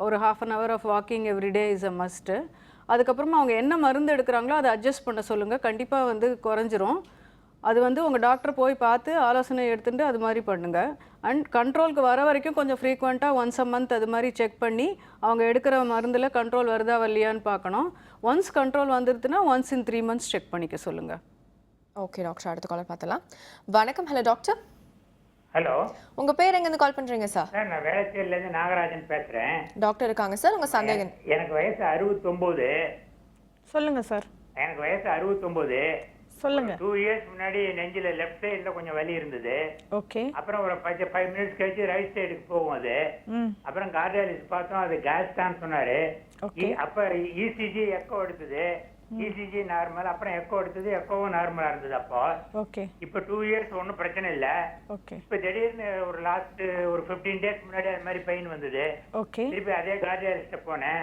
ஒரு ½ an hour of walking everyday is a must. அதுக்கப்புறமா அவங்க என்ன மருந்து எடுக்கிறாங்களோ அதை அட்ஜஸ்ட் பண்ண சொல்லுங்கள். கண்டிப்பாக வந்து குறைஞ்சிரும். அது வந்து உங்கள் டாக்டர் போய் பார்த்து ஆலோசனை எடுத்துட்டு அது மாதிரி பண்ணுங்கள். அண்ட் கண்ட்ரோலுக்கு வர வரைக்கும் கொஞ்சம் ஃப்ரீக்வெண்ட்டாக ஒன்ஸ் அ மந்த் அது மாதிரி செக் பண்ணி அவங்க எடுக்கிற மருந்தில் கண்ட்ரோல் வருதா வரலையான்னு பார்க்கணும். ஒன்ஸ் கண்ட்ரோல் வந்துடுதுன்னா ஒன்ஸ் இன் 3 months செக் பண்ணிக்க சொல்லுங்கள்.
ஓகே டாக்டர், அடுத்த காலர் பார்த்தலாம். வணக்கம். Hello doctor.
ஹலோ,
உங்கள் பேர் எங்கேருந்து கால் பண்ணுறீங்க சார்?
சார் நான் வேளச்சேரியிலேருந்து நாகராஜன் பேசுகிறேன்.
டாக்டர் இருக்காங்க சார், உங்கள் சந்தேகம்.
எனக்கு வயசு 69.
சொல்லுங்க சார்.
எனக்கு வயசு 69.
சொல்லுங்க.
2 years முன்னாடி நெஞ்சில் லெஃப்ட் சைடில் கொஞ்சம் வலி இருந்தது.
ஓகே.
அப்புறம் ஒரு 5 minutes கழிச்சு ரைட் சைடுக்கு போகும் அது. அப்புறம் கார்டியாலஜிஸ்ட் பார்த்தோம், அது கேஸ் தான் சொன்னாரு. அப்போ இசிஜி எக்கோ எடுத்தது. இசிஜி நார்மல், அப்புறம் எக்கோ எடுத்தது, எக்கோவும் நார்மலா இருந்தது. அப்போ
ஓகே.
இப்போ 2 years ஒன்றும் பிரச்சனை இல்லை.
ஓகே.
இப்போ திடீர்னு ஒரு லாஸ்ட் ஒரு 15 days முன்னாடி அது மாதிரி பெயின் வந்தது.
ஓகே.
திருப்பி அதே கார்டியாலஜிஸ்ட் போனேன்.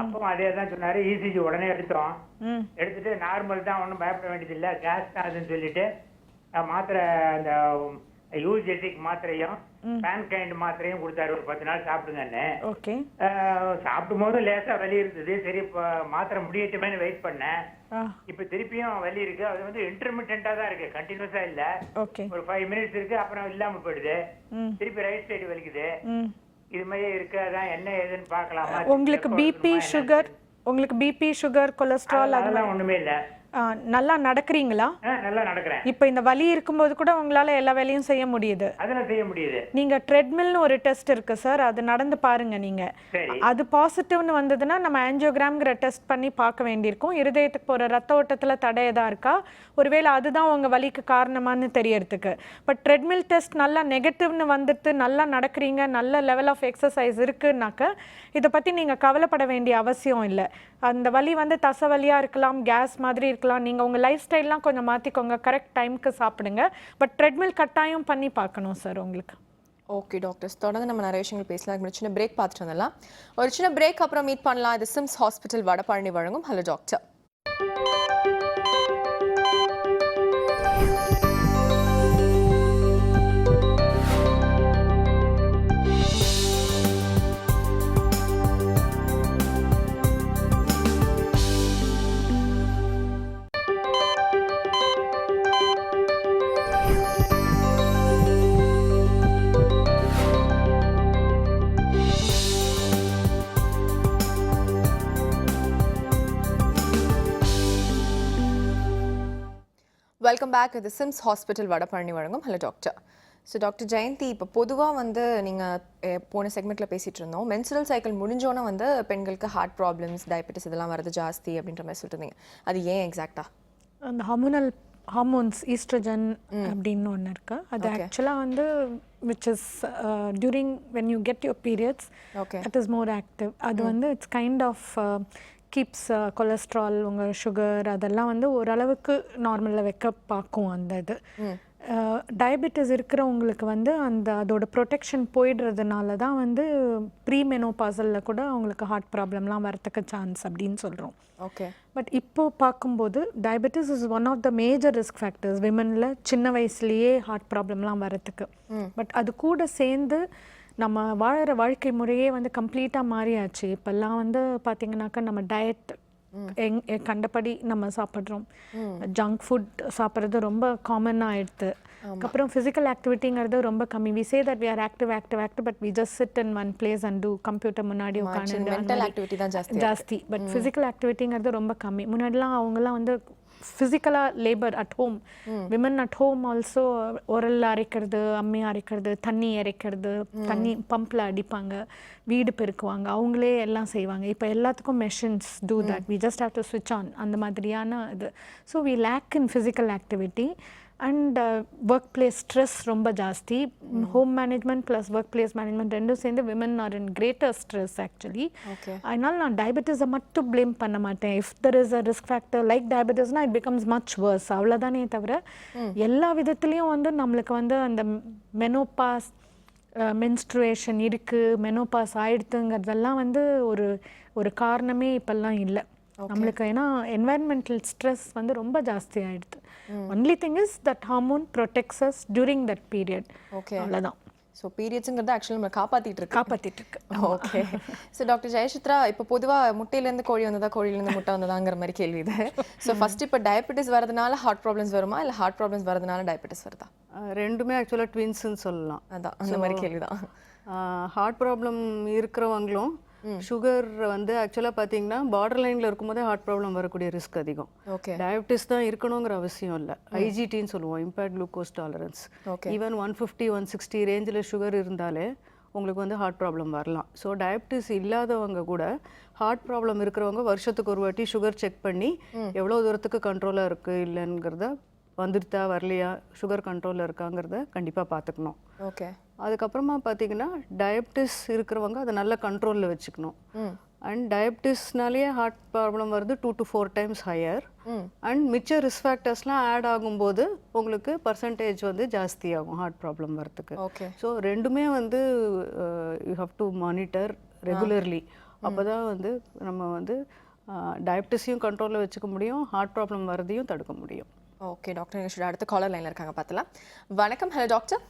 அப்பவும் அதே தான் சொன்னாரு. இசிஜி உடனே எடுத்தோம். எடுத்துட்டு நார்மல் தான், ஒன்றும் பயப்பட வேண்டியது இல்லை, கேஸ் தான் அதுன்னு சொல்லிட்டு மாத்திரை, அந்த யூஜெட்டிக் மாத்திரையும் பேன்கைண்ட் மாத்திரையும் கொடுத்தாரு. ஒரு 10 நாள் சாப்பிடுங்கன்னு.
ஓகே.
சாப்பிடும் போது லேசா வலி இருந்தது. சரி, இப்போ மாத்திரை முடியட்டுமே வெயிட் பண்ணேன். இப்ப திருப்பியும் வலி இருக்கு. அது வந்து இன்டர்மிட்டண்டா தான் இருக்கு, கண்டினியூஸா இல்ல. ஒரு 5 minutes இருக்கு, அப்புறம் இல்லாம போயிடுது. திருப்பி ரைட் சைடு வலிக்குது. இது மாதிரி இருக்கு. அதான் என்ன ஏதுன்னு பார்க்கலாமா?
உங்களுக்கு பிபி, சுகர், கொலஸ்ட்ரால்
அதெல்லாம் ஒண்ணுமே இல்ல.
நல்லா நடக்கிறீங்களா?
நல்லா நடக்கிறேன்.
இப்போ இந்த வலி இருக்கும்போது கூட உங்களால எல்லா வேலையும் செய்ய முடியுது?
அதெல்லாம் செய்ய முடியுது.
நீங்க ட்ரெட்மில்னு ஒரு டெஸ்ட் இருக்கு சார், அது நடந்து பாருங்க. நீங்க அது பாசிட்டிவ்னு வந்ததுன்னா நம்ம ஆஞ்சியோகிராம்ங்கிற டெஸ்ட் பண்ணி பார்க்க வேண்டியிருக்கும். இருதயத்துக்கு போற ரத்த ஓட்டத்துல தடை ஏதா இருக்கா, ஒருவேளை அதுதான் உங்க வலிக்கு காரணமானு தெரியறதுக்கு. பட் ட்ரெட்மில் டெஸ்ட் நல்லா நெகட்டிவ்னு வந்துட்டு நல்லா நடக்கிறீங்க, நல்ல லெவல் ஆஃப் எக்ஸசைஸ் இருக்குன்னாக்க இதை பத்தி நீங்க கவலைப்பட வேண்டிய அவசியம் இல்லை. அந்த வலி வந்து தசை வலியா இருக்கலாம், கேஸ் மாதிரி இருக்கலாம். நீங்கள் உங்கள் லைஃப் ஸ்டைல்லாம் கொஞ்சம் மாற்றிக்கோங்க, கரெக்ட் டைமுக்கு சாப்பிடுங்க. பட் ட்ரெட்மில் கட்டாயம் பண்ணி பார்க்கணும் சார் உங்களுக்கு.
ஓகே டாக்டர்ஸ், தொடர்ந்து நம்ம நிறைய விஷயங்கள் பேசலாம். சின்ன பிரேக் பார்த்துட்டு வந்துடலாம். ஒரு சின்ன பிரேக் அப்புறம் மீட் பண்ணலாம். இது சிம்ஸ் ஹாஸ்பிட்டல் வடபழனி வழங்கும் ஹலோ டாக்டர். Welcome back. இது சிம்ஸ் ஹாஸ்பிட்டல் வடபழனி வழங்கும் hello doctor. So doctor Jayanthi, இப்போ பொதுவாக வந்து நீங்கள் போன செக்மெண்ட்டில் பேசிகிட்டு இருந்தோம், மென்சுரல் சைக்கிள் முடிஞ்சோன்னே வந்து பெண்களுக்கு ஹார்ட் ப்ராப்ளம்ஸ், டயபெட்டிஸ் இதெல்லாம் வரது ஜாஸ்தி அப்படின்ற மாதிரி சொல்லிட்டு இருந்தீங்க. அது ஏன் எக்ஸாக்டா?
அந்த ஹார்மோன்ஸ் ஈஸ்ட்ரஜன் அப்படின்னு ஒன்று இருக்கு. அது ஆக்சுவலாக வந்து which is during when you get your periods, that is more active. அது வந்து it's kind of keeps cholesterol, உங்கள் சுகர் அதெல்லாம் வந்து ஓரளவுக்கு நார்மலில் வைக்க பார்க்கும் அந்த இது. டயபெட்டிஸ் இருக்கிறவங்களுக்கு வந்து அதோட ப்ரொடெக்ஷன் போயிடுறதுனால தான் வந்து ப்ரீ மெனோபாசலில் கூட அவங்களுக்கு ஹார்ட் ப்ராப்ளம்லாம் வரத்துக்கு சான்ஸ் அப்படின்னு சொல்கிறோம்.
ஓகே.
பட் இப்போ பார்க்கும்போது diabetes is one of the major risk factors விமனில் சின்ன வயசுலேயே ஹார்ட் ப்ராப்ளம்லாம் வரத்துக்கு. பட் அது கூட சேர்ந்து நம்ம வாழற வாழ்க்கை முறையே வந்து கம்ப்ளீட்டாக மாறியாச்சு. இப்போல்லாம் வந்து பார்த்திங்கனாக்கா நம்ம டயட் கண்டபடி நம்ம சாப்பிட்றோம், ஜங்க் ஃபுட் சாப்பிட்றது ரொம்ப காமனாக ஆயிடுது. அதுக்கப்புறம் ஃபிசிக்கல் ஆக்டிவிட்டிங்கிறது ரொம்ப கம்மி. We say that we are active but we just sit in one place and do computer முன்னாடி உட்காந்து ஜாஸ்தி. பட் ஃபிசிக்கல் ஆக்டிவிட்டிங்கிறது ரொம்ப கம்மி. முன்னாடிலாம் அவங்கெல்லாம் வந்து ஃபிசிக்கலாக labour at home, women at home also உரல் அரைக்கிறது, அம்மி அரைக்கிறது, தண்ணி இறைக்கிறது, தண்ணி பம்பில் அடிப்பாங்க, வீடு பெருக்குவாங்க, அவங்களே எல்லாம் செய்வாங்க. இப்போ எல்லாத்துக்கும் machines do that, we just have to ஸ்விட்ச் ஆன், அந்த மாதிரியான இது. So we lag in physical activity and work place stress ரொம்ப ஜாஸ்தி. Home management plus work place management ரெண்டும் சேர்ந்து women are in greater stress actually. அதனால் நான் டயபெட்டிஸை மட்டும் ப்ளேம் பண்ண மாட்டேன். If there is a risk factor like டயபெட்டிஸ்னால் இட் பிகம்ஸ் மச் வர்ஸ், அவ்வளோதானே தவிர எல்லா விதத்துலேயும் வந்து நம்மளுக்கு வந்து அந்த மெனோபாஸ், மென்ஸ்ட்ருவேஷன் இருக்குது, மெனோபாஸ் ஆயிடுத்துங்கிறதெல்லாம் வந்து ஒரு காரணமே இப்போல்லாம் இல்லை நம்மளுக்கு. ஏன்னா என்வாயர்மெண்டல் ஸ்ட்ரெஸ் வந்து ரொம்ப ஜாஸ்தி ஆகிடுது. Only thing is that hormone protects us during that period. Okay, அவ்வளோதான்.
ஸோ பீரியட்ஸுங்கிறது ஆக்சுவலி நம்ம காப்பாற்றிட்டு இருக்கு. ஓகே. ஸோ டாக்டர் ஜெயசித்ரா, இப்போ பொதுவாக முட்டையிலேருந்து கோழி வந்ததா, கோழியிலேருந்து முட்டை வந்ததாங்கிற மாதிரி கேள்வி இது. ஸோ ஃபர்ஸ்ட் இப்போ டயபெட்டிஸ் வரதுனால ஹார்ட் ப்ராப்ளம்ஸ் வருமா, இல்லை ஹார்ட் ப்ராப்ளம்ஸ் வரதுனால டயபெட்டிஸ் வருதா?
ரெண்டுமே ஆக்சுவலாக ட்வின்ஸ்ன்னு சொல்லலாம்.
அதான் அந்த மாதிரி கேள்வி தான்.
ஹார்ட் ப்ராப்ளம் இருக்கிறவங்களும் சுகர் வந்து ஆக்சுவலாக பார்த்தீங்கன்னா பார்டர் லைனில் இருக்கும்போதே ஹார்ட் ப்ராப்ளம் வரக்கூடிய ரிஸ்க் அதிகம்.
ஓகே.
டயபெட்டிஸ் தான் இருக்கணுங்கிற அவசியம் இல்லை. ஐஜிடின்னு சொல்லுவோம், இம்பேர்ட் குளுக்கோஸ் டாலரன்ஸ். ஈவன் 150 160 ரேஞ்சில் சுகர் இருந்தாலே உங்களுக்கு வந்து ஹார்ட் ப்ராப்ளம் வரலாம். ஸோ டயபெட்டிஸ் இல்லாதவங்க கூட ஹார்ட் ப்ராப்ளம் இருக்கிறவங்க வருஷத்துக்கு ஒரு வாட்டி சுகர் செக் பண்ணி எவ்வளோ தூரத்துக்கு கண்ட்ரோலாக இருக்குது இல்லைங்கிறத, வந்துடுதா வரலையா, சுகர் கண்ட்ரோலில் இருக்காங்கிறத கண்டிப்பாக பார்த்துக்கணும்.
ஓகே.
அதுக்கப்புறமா பார்த்தீங்கன்னா டயபெட்டிஸ் இருக்கிறவங்க அதை நல்ல கண்ட்ரோலில் வச்சுக்கணும். அண்ட் டயபெட்டிஸ்னாலேயே ஹார்ட் ப்ராப்ளம் வருது 2 to 4 times ஹையர். அண்ட் மிச்ச ரிஸ்க் ஃபேக்டர்ஸ்லாம் ஆட் ஆகும்போது உங்களுக்கு பர்சன்டேஜ் வந்து ஜாஸ்தி ஆகும் ஹார்ட் ப்ராப்ளம் வரத்துக்கு.
ஓகே.
ஸோ ரெண்டுமே வந்து you have to monitor regularly. அப்போ தான் வந்து நம்ம வந்து டயபெட்டிஸையும் கண்ட்ரோலில் வச்சுக்க முடியும், ஹார்ட் ப்ராப்ளம் வரதையும் தடுக்க முடியும்.
ஓகே டாக்டர், எங்கள் அடுத்த காலர் லைனில் இருக்காங்க, பார்த்தலாம். வணக்கம். Hello doctor.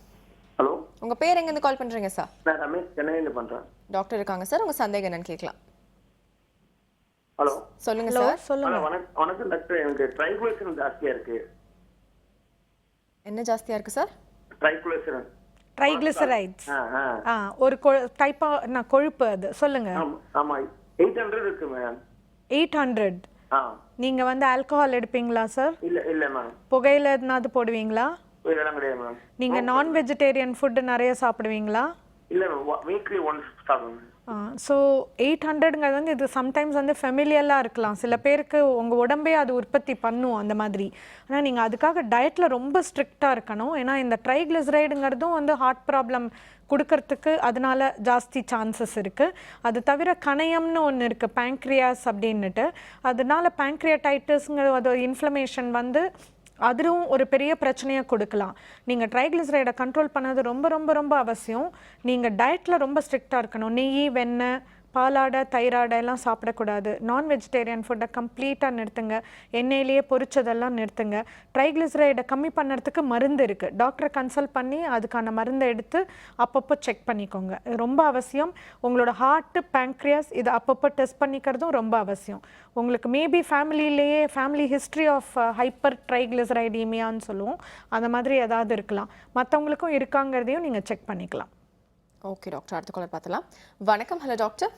ஹலோ,
உங்கள் பேர் எங்கேருந்து கால் பண்ணுறீங்க சார்?
நான் ரமேஷ், சென்னையிலேருந்து பண்ணுறேன்.
டாக்டர் இருக்காங்க சார், உங்கள் சந்தேகம் என்னன்னு கேட்கலாம்.
ஹலோ,
சொல்லுங்க சார்.
சொல்லுங்க.
வணக்கம் டாக்டர். எனக்கு ட்ரைக்ளிசரைட் ஜாஸ்தியா இருக்கு.
என்ன ஜாஸ்தியா இருக்கு சார்?
ட்ரைக்ளிசரைட்ஸ். ஒரு டைப் ஆஃப் கொழுப்பு, அது சொல்லுங்க.
ஆமா, 800 இருக்கு மேம்.
800. நீங்க வந்து ஆல்கஹால் எடுப்பீங்களா சார்?
இல்ல மேம்.
புகையில எதுனாவது போடுவீங்களா?
இதெல்லாம் கிடையாது மேம்.
நீங்க நான் வெஜிடேரியன் ஃபுட் நிறைய சாப்பிடுவீங்களா?
இல்ல மேம், வீக்லி ஒன்ஸ் சாப்பிடுவேன்.
ஸோ 800ங்கிறது வந்து இது சம்டைம்ஸ் வந்து ஃபெமிலியலாக இருக்கலாம். சில பேருக்கு உங்கள் உடம்பே அது உற்பத்தி பண்ணும் அந்த மாதிரி. ஆனால் நீங்கள் அதுக்காக டயட்டில் ரொம்ப ஸ்ட்ரிக்டாக இருக்கணும். ஏன்னா இந்த ட்ரைக்ளிசரைடுங்கிறதும் வந்து ஹார்ட் ப்ராப்ளம் கொடுக்கறதுக்கு அதனால ஜாஸ்தி சான்சஸ் இருக்குது. அது தவிர கணையம்னு ஒன்று இருக்குது, பேங்க்ரியாஸ் அப்படின்னுட்டு. அதனால பேங்க்ரியாடைட்டிஸ்ங்கிற அது இன்ஃப்ளமேஷன் வந்து அதுவும் ஒரு பெரிய பிரச்சனையை கொடுக்கலாம். நீங்கள் ட்ரைக்ளிசரைடை கண்ட்ரோல் பண்ணது ரொம்ப ரொம்ப ரொம்ப அவசியம். நீங்கள் டயட்டில் ரொம்ப ஸ்ட்ரிக்டாக இருக்கணும். நெய், வெண்ணெய், பாலாடை, தயிராடை எல்லாம் சாப்பிடக்கூடாது. நான் வெஜிடேரியன் ஃபுட்டை கம்ப்ளீட்டாக நிறுத்துங்க. எண்ணெயிலேயே பொரிச்சதெல்லாம் நிறுத்துங்க. ட்ரைக்ளிசரைடை கம்மி பண்ணுறதுக்கு மருந்து இருக்குது. டாக்டரை கன்சல்ட் பண்ணி அதுக்கான மருந்தை எடுத்து அப்பப்போ செக் பண்ணிக்கோங்க. ரொம்ப அவசியம். உங்களோட ஹார்ட்டு, பேங்க்ரியாஸ் இது அப்பப்போ டெஸ்ட் பண்ணிக்கிறதும் ரொம்ப அவசியம். உங்களுக்கு maybe family history of hyper ட்ரைக்ளிசரைடீமியான்னு சொல்லுவோம், அந்த மாதிரி ஏதாவது இருக்கலாம். மற்றவங்களுக்கும் இருக்காங்கிறதையும் நீங்கள் செக் பண்ணிக்கலாம்.
ஓகே டாக்டர், அடுத்த காலர் பார்த்தலாம். வணக்கம். Hello doctor.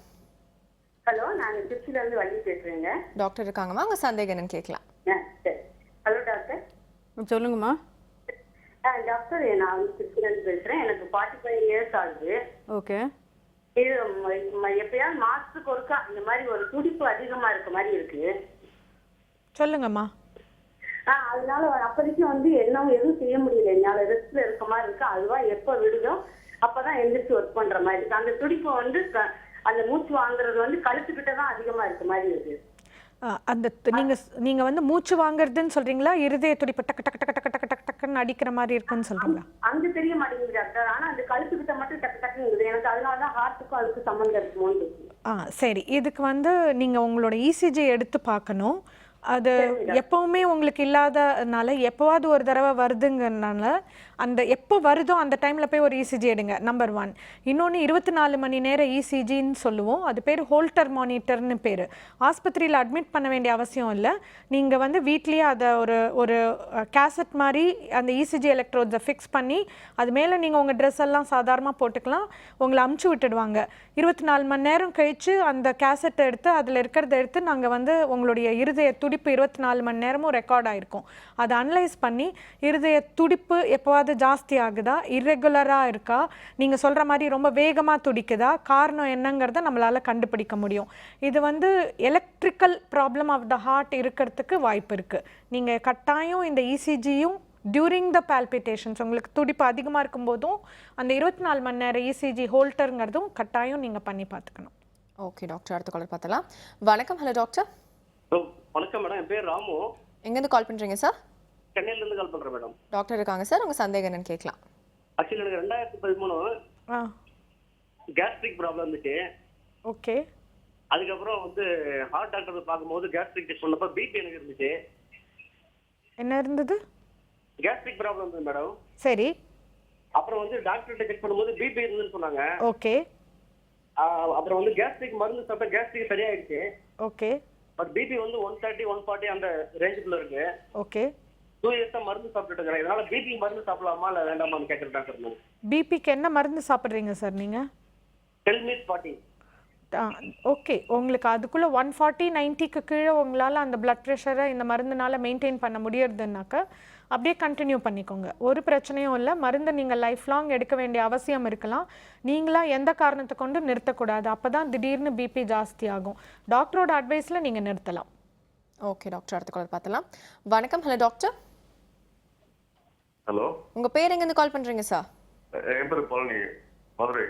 ஹலோ, நான் திருச்சியிலேருந்து வள்ளி பேசுகிறேங்க.
டாக்டர் இருக்காங்கம்மா, உங்கள் சந்தேகம் என்னன்னு கேட்கலாம்.
சரி. Hello doctor.
சொல்லுங்கம்மா.
டாக்டர், நான் வந்து திருச்சிலேருந்து பேசுறேன். எனக்கு 45 இயர்ஸ் ஆகுது.
ஓகே.
இது எப்பயாவது மாசத்துக்கு ஒருக்கா இந்த மாதிரி ஒரு துடிப்பு அதிகமா இருக்க மாதிரி இருக்கு.
சொல்லுங்கம்மா.
அதனால அப்போதைக்கு வந்து எதுவும் செய்ய முடியல. என்னால ரெஸ்ட்ல இருக்க மாதிரி இருக்கு. அதுவா எப்ப விடுதோ அப்பதான் எந்திரிச்சு ஒர்க் பண்ற மாதிரி இருக்கு. அந்த துடிப்பு வந்து அந்த மூச்சு வாங்குறது வந்து கழுத்துக்கிட்ட தான் அதிகமா இருக்க மாதிரி இருக்கு.
அந்த நீங்க வந்து மூச்சு வாங்குறதுன்னு சொல்றீங்களா, இருதய துடிப்பு டக்கு டக்கு டக்கு டக்கு டக்கு டக்கு டக்குன்னு அடிக்கிற மாதிரி இருக்குன்னு சொல்றீங்களா?
அங்க தெரிய மாட்டேங்குது டாக்டர். ஆனா அந்த கழுத்துக்கிட்ட மட்டும் டக்கு டக்குங்குது. எனக்கு அதனாலதான் ஹார்ட்டுக்கும் அதுக்கு சம்மந்தம் இருக்குமோன்னு.
சரி, இதுக்கு வந்து நீங்க உங்களோட இசிஜி எடுத்து பார்க்கணும். அது எப்பவுமே உங்களுக்கு இல்லாதனால எப்போவாவது ஒரு தடவை வருதுங்கனால அந்த எப்போ வருதோ அந்த டைமில் போய் ஒரு இசிஜி எடுங்க, நம்பர் 1. இன்னொன்று 24 மணி நேரம் இசிஜின்னு சொல்லுவோம். அது பேர் ஹோல்டர் மானிட்டர்னு பேர். ஆஸ்பத்திரியில் அட்மிட் பண்ண வேண்டிய அவசியம் இல்லை. நீங்கள் வந்து வீட்லேயே அதை ஒரு கேசட் மாதிரி அந்த இசிஜி எலக்ட்ரோட்ஸை ஃபிக்ஸ் பண்ணி அது மேலே நீங்கள் உங்கள் ட்ரெஸ் எல்லாம் சாதாரணமாக போட்டுக்கலாம். உங்களை அமுச்சு விட்டுடுவாங்க. 24 மணி நேரம் கழித்து அந்த கேசட்டை எடுத்து அதில் இருக்கிறத எடுத்து நாங்கள் வந்து உங்களுடைய இருதய துடிப்பு 24 மணி நேரமும் ரெக்கார்ட் ஆகிருக்கும். அதை அனலைஸ் பண்ணி இருதய துடிப்பு எப்போவாது ஜாஸ்தி ஆகுதா, இர்ரெகுலராக இருக்கா, நீங்கள் சொல்கிற மாதிரி ரொம்ப வேகமாக துடிக்குதா, காரணம் என்னங்கிறத நம்மளால் கண்டுபிடிக்க முடியும். இது வந்து electrical problem of the heart இருக்கிறதுக்கு வாய்ப்பு இருக்குது. நீங்கள் கட்டாயம் இந்த இசிஜியும் டியூரிங் த பால்பிட்டேஷன்ஸ் உங்களுக்கு துடிப்பு அதிகமாக இருக்கும்போதும் அந்த 24 மணி நேரம் இசிஜி ஹோல்டருங்கிறதும் கட்டாயம் நீங்கள் பண்ணி பார்த்துக்கணும்.
ஓகே டாக்டர், அடுத்த காலர் பார்த்தலாம். வணக்கம். Hello doctor.
வணக்கம் மேடம், என் பேர் ராமு.
எங்கேருந்து கால் பண்ணுறீங்க சார்?
சென்னையிலேருந்து கால் பண்ணுறேன் மேடம்.
டாக்டர் இருக்காங்க சார், உங்கள் சந்தேகம் என்னன்னு கேட்கலாம்.
ஆக்சுவலி எனக்கு 2013 கேஸ்ட்ரிக் ப்ராப்ளம் இருந்துச்சு.
ஓகே.
அதுக்கப்புறம் வந்து ஹார்ட் டாக்டர் பார்க்கும்போது கேஸ்ட்ரிக் டெஸ்ட் பண்ணப்போ பிபி எனக்கு இருந்துச்சு.
என்ன இருந்தது?
கேஸ்ட்ரிக் ப்ராப்ளம் இருந்தது மேடம்.
சரி.
அப்புறம் வந்து டாக்டர்கிட்ட செக் பண்ணும்போது பிபி இருந்துன்னு சொன்னாங்க.
ஓகே.
அப்புறம் வந்து கேஸ்ட்ரிக் மருந்து சாப்பிட்டா கேஸ்ட்ரிக் சரியாயிடுச்சு.
ஓகே.
பட் பிபி வந்து 130 140 அந்த ரேஞ்சுக்குள்ள இருக்கு.
ஓகே.
2 இயர்ஸா மருந்து சாப்பிட்டுட்டு இருக்கேன். இதனால பிபி மருந்து சாப்பிடலாமா இல்லை வேண்டாமான்னு கேட்குறேன் டாக்டர்.
பிபிக்கு என்ன மருந்து சாப்பிட்றீங்க சார் நீங்கள்?
டெல்மிட் 40.
ஓகே. உங்களுக்கு அதுக்குள்ளே 140 90க்கு கீழே உங்களால் அந்த பிளட் ப்ரெஷரை இந்த மருந்துனால மெயின்டைன் பண்ண முடியறதுனாக்கா அப்படியே கண்டினியூ பண்ணிக்கோங்க. ஒரு பிரச்சனையும் இல்லை. மருந்தை நீங்கள் லைஃப் லாங் எடுக்க வேண்டிய அவசியம் இருக்கலாம். நீங்களாக எந்த காரணத்தை கொண்டு நிறுத்தக்கூடாது. அப்போ தான் திடீர்னு பிபி ஜாஸ்தி ஆகும். டாக்டரோட அட்வைஸில் நீங்கள் நிறுத்தலாம்.
ஓகே டாக்டர், அடுத்த காலர் பார்த்தலாம். வணக்கம். Hello doctor.
ஹலோ,
உங்கள் பேர் எங்கேருந்து கால் பண்ணுறீங்க சார்?
என் பேர் பழனி, மதுரை.